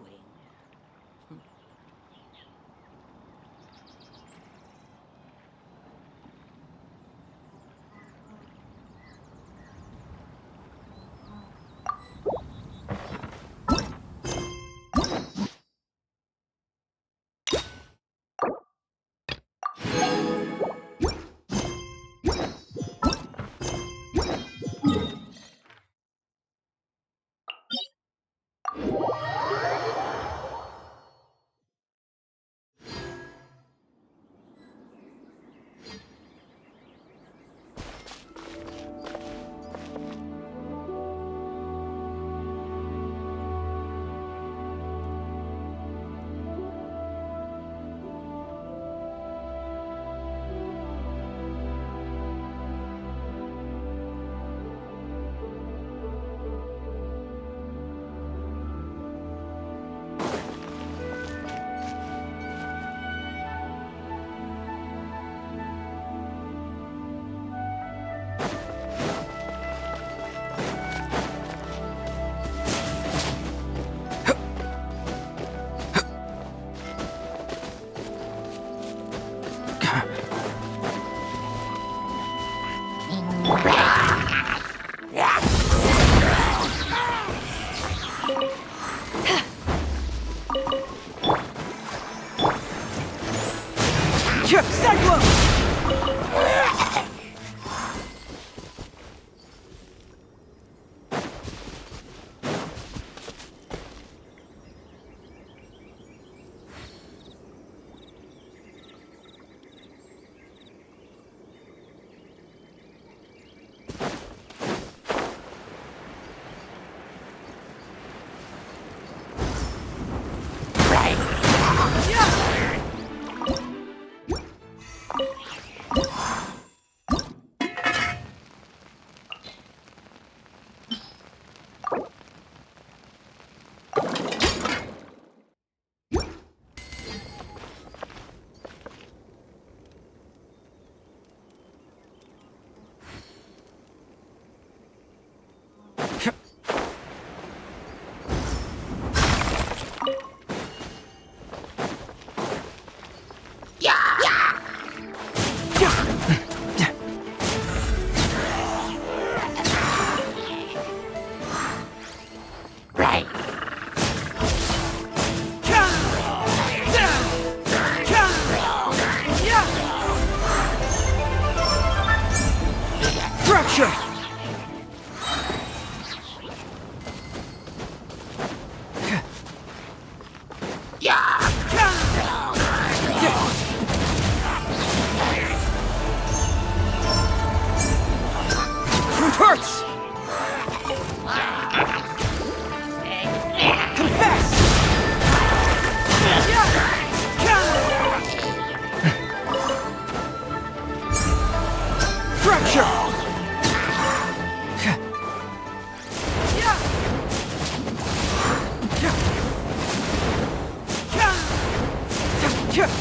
Power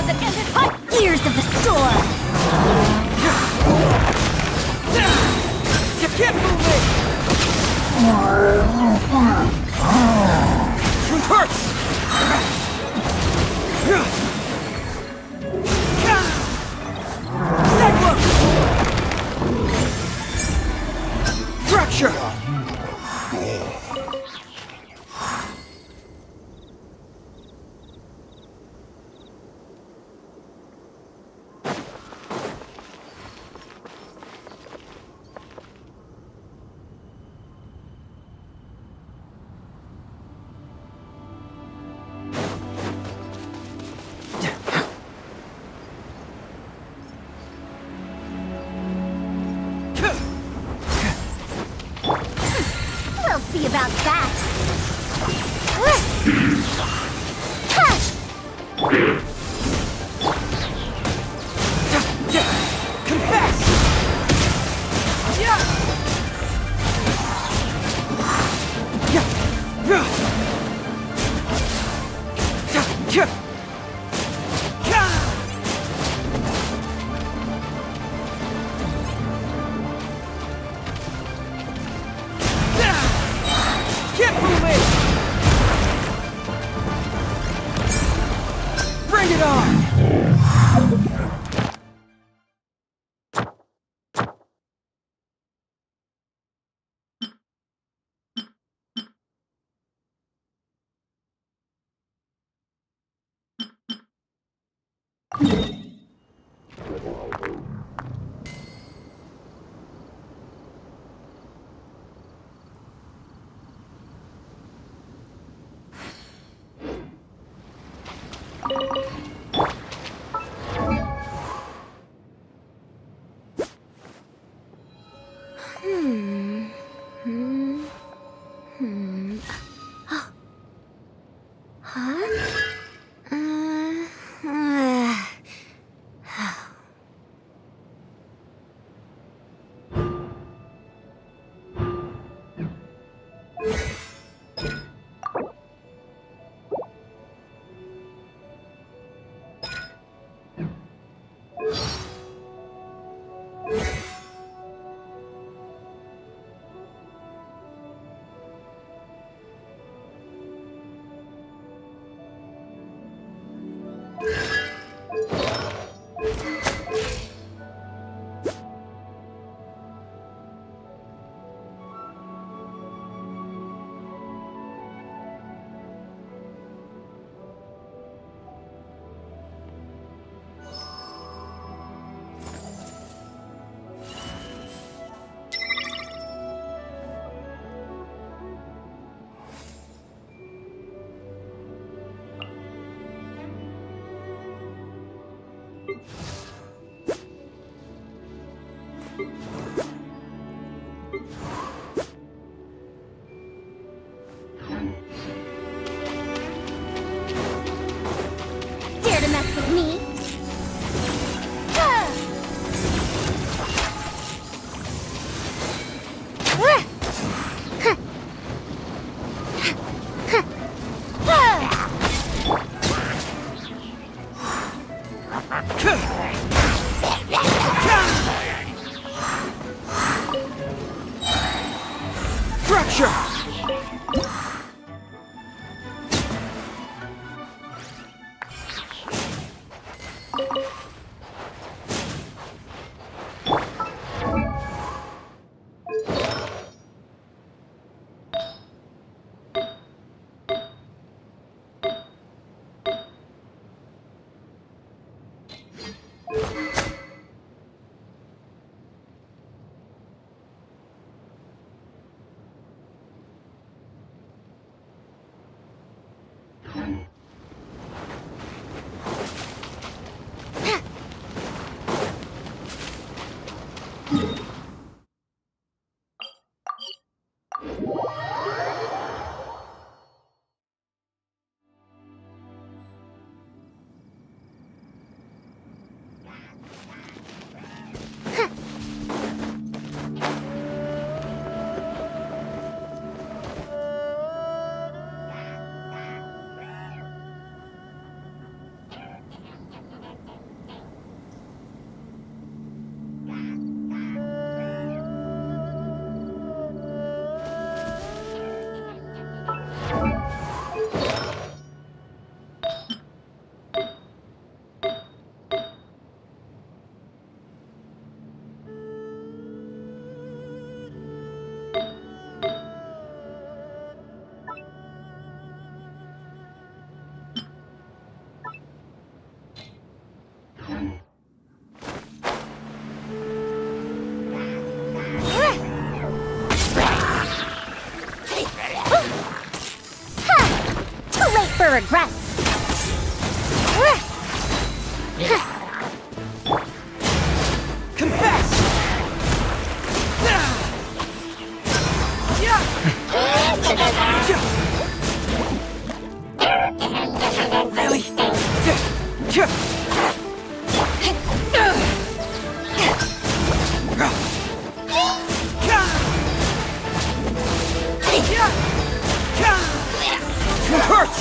that ended hot years of the storm! You can't move me! Reverse! Segway! Fracture! We'll see about that. Confess! Can't move me! Bring it on! Dare to mess with me? Fracture! regrets. Confess! Really? It hurts!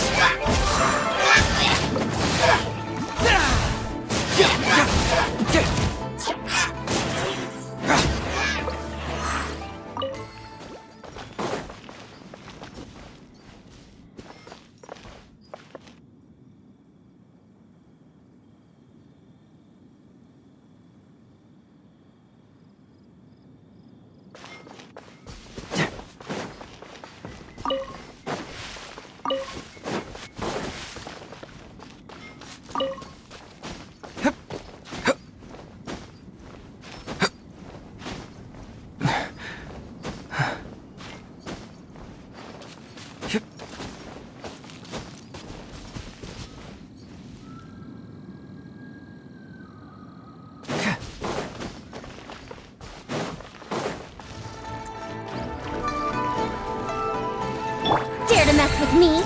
Dare to mess with me?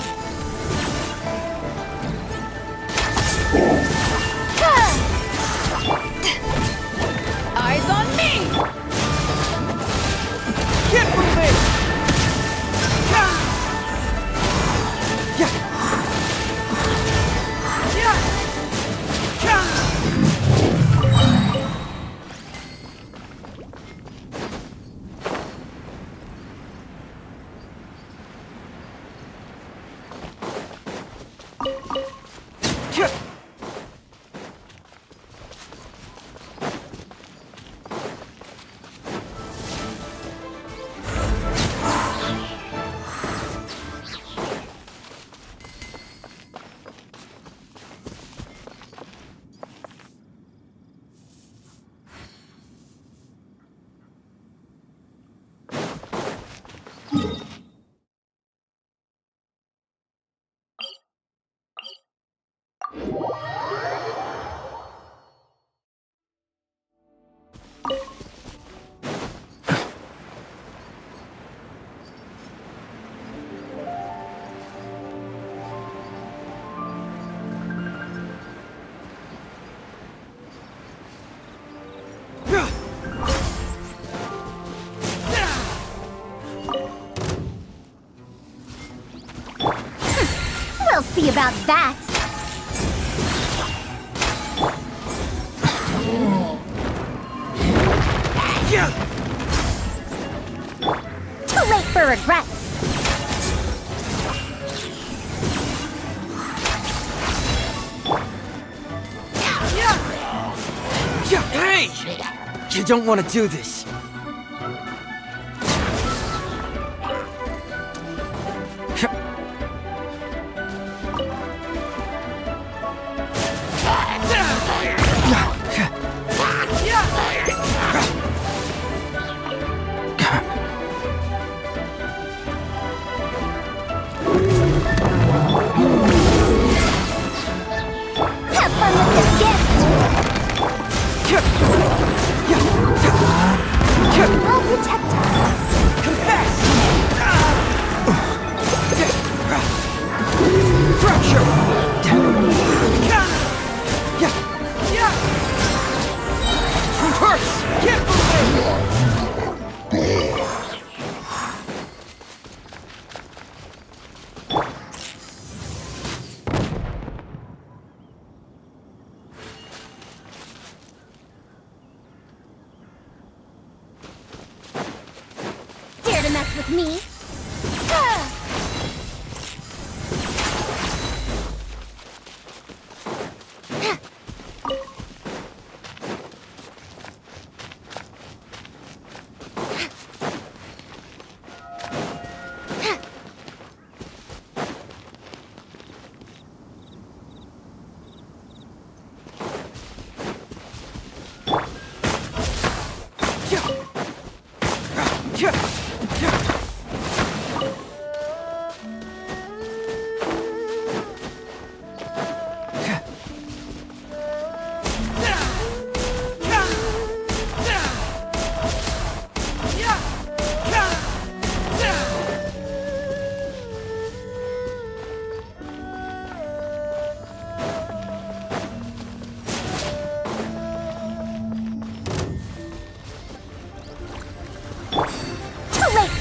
Eyes on me! Get moving! We'll see about that. Too late for regrets. Hey! You don't want to do this. Have fun with this gift. I'll protect us. Confess! Fracture! Reverse! Get Dare to mess with me?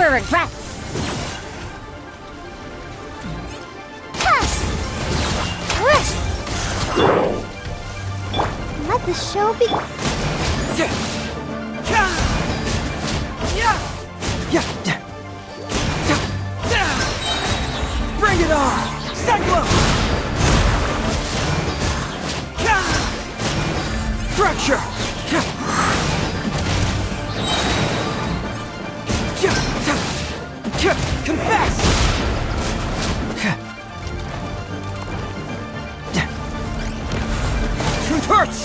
for regrets. Let the show be. Bring it on! Cyclone! Fracture! Confess! Truth hurts!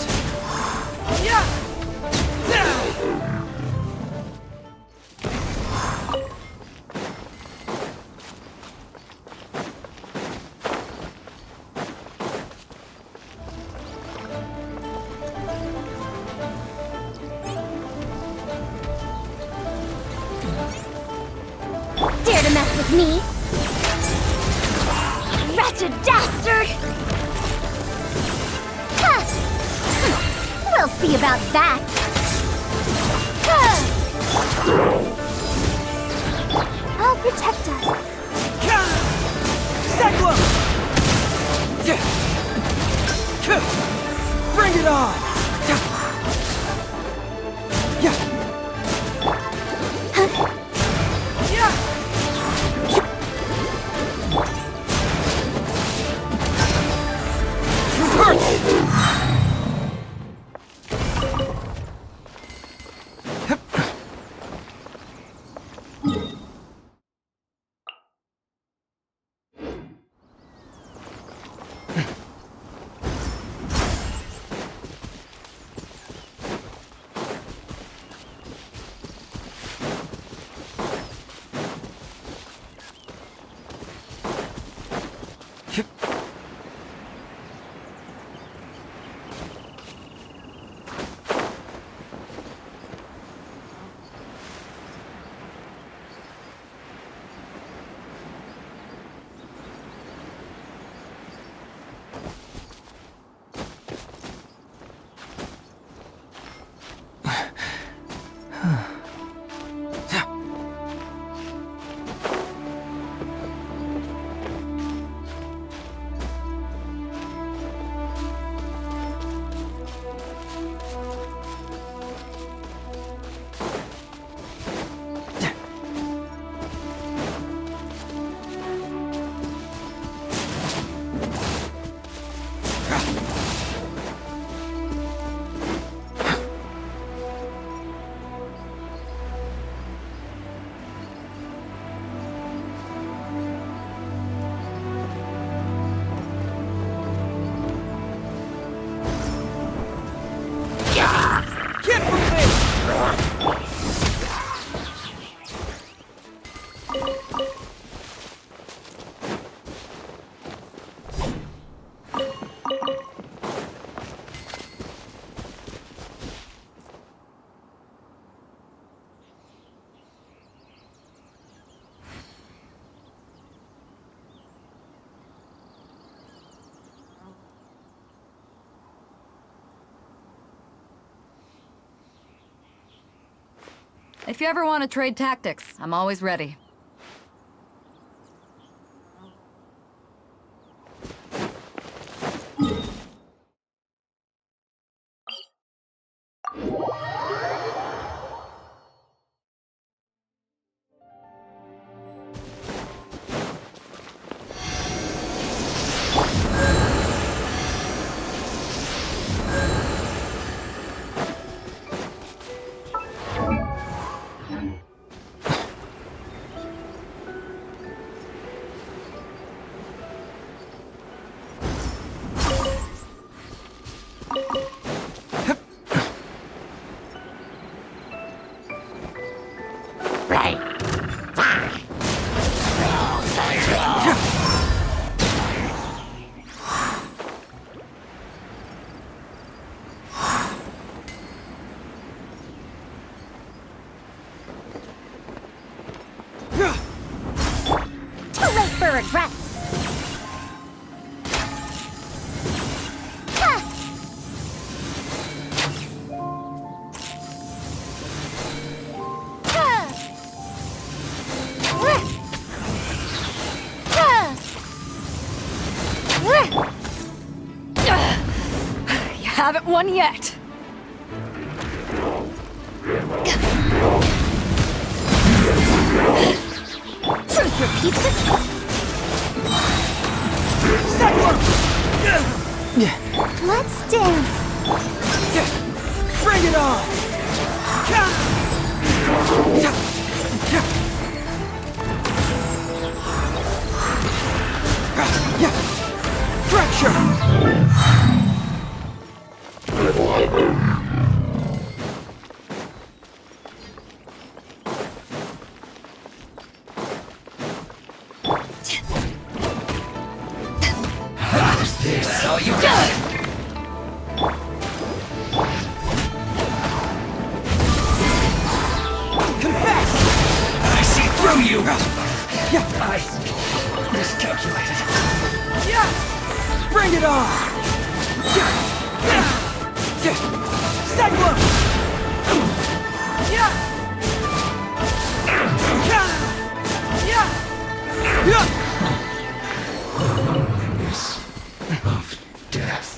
Dare to mess with me? Wretched dastard! Ha! We'll see about that! Ha! I'll protect us. Cyclone! Bring it on! If you ever want to trade tactics, I'm always ready. For regrets. get one yet. Truth repeats it. Let's dance. Bring it on! Fracture! This all you got! Confess! I see through you! Yeah. I miscalculated. Yeah! Bring it on! Cyclone! Yeah! Yeah! Of death.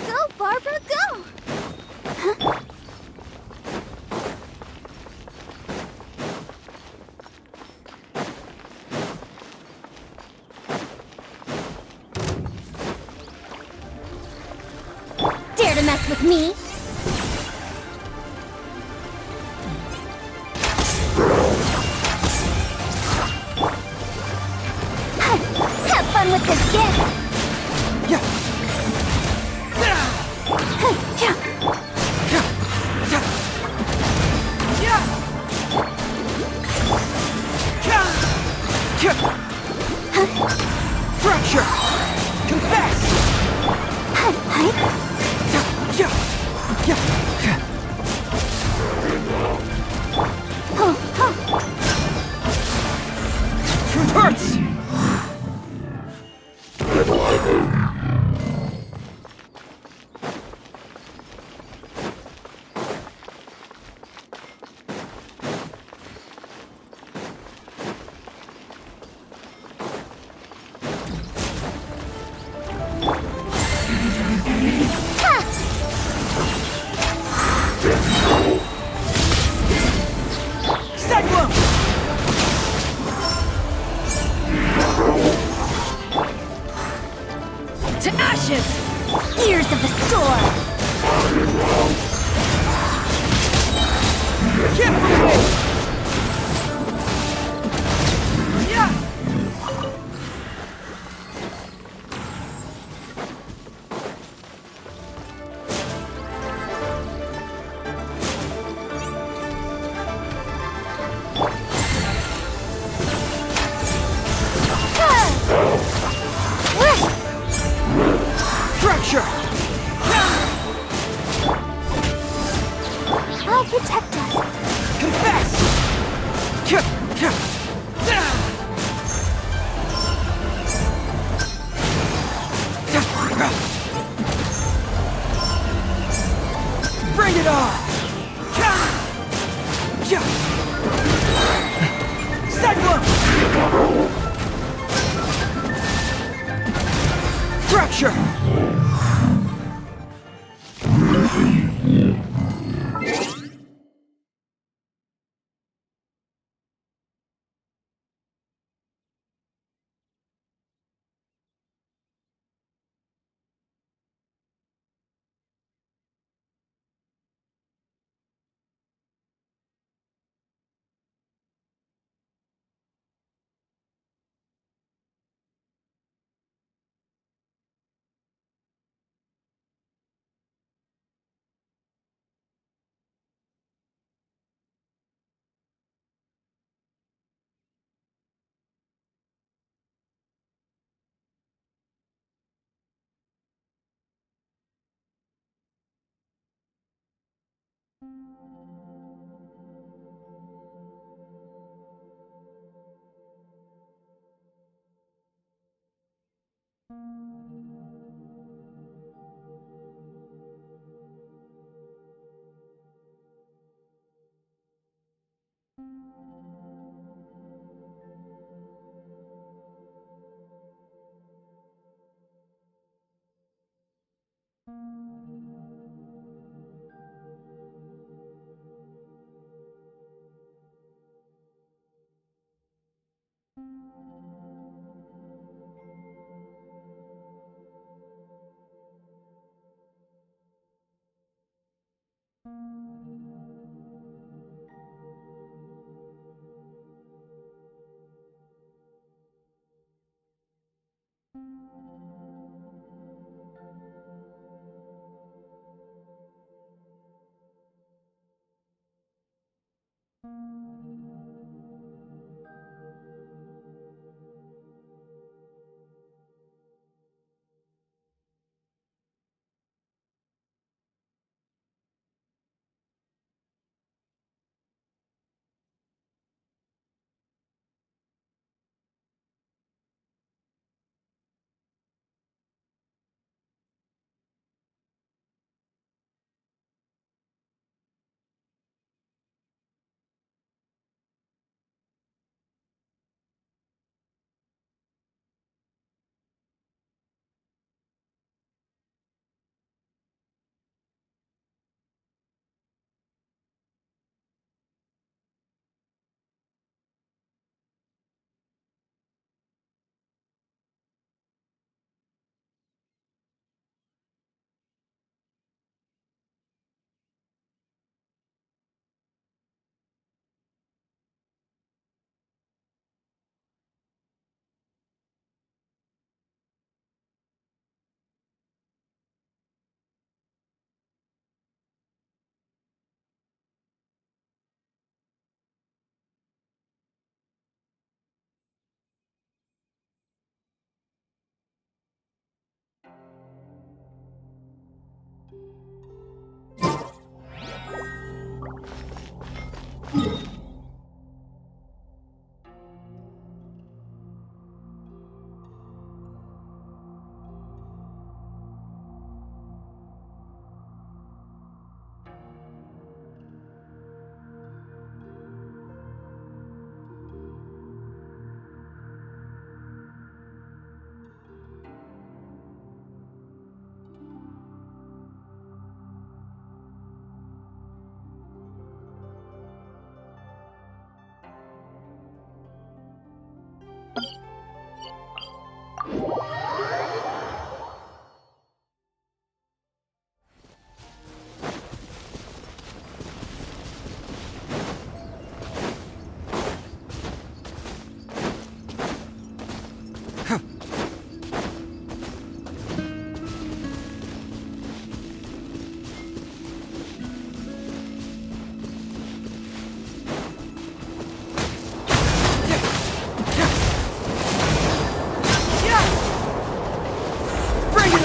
Go, Barbara, go! Dare to mess with me? Have fun with this gift! Yeah! Fracture! Confess! Truth hurts! Cyclone! To ashes! Ears of the storm! Get away! Yeah! Fracture! I'll protect us. Confess! Bring it on! Cyclone! Fracture!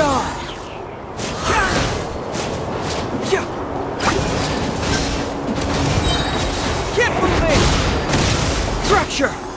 on! Keep moving! Structure!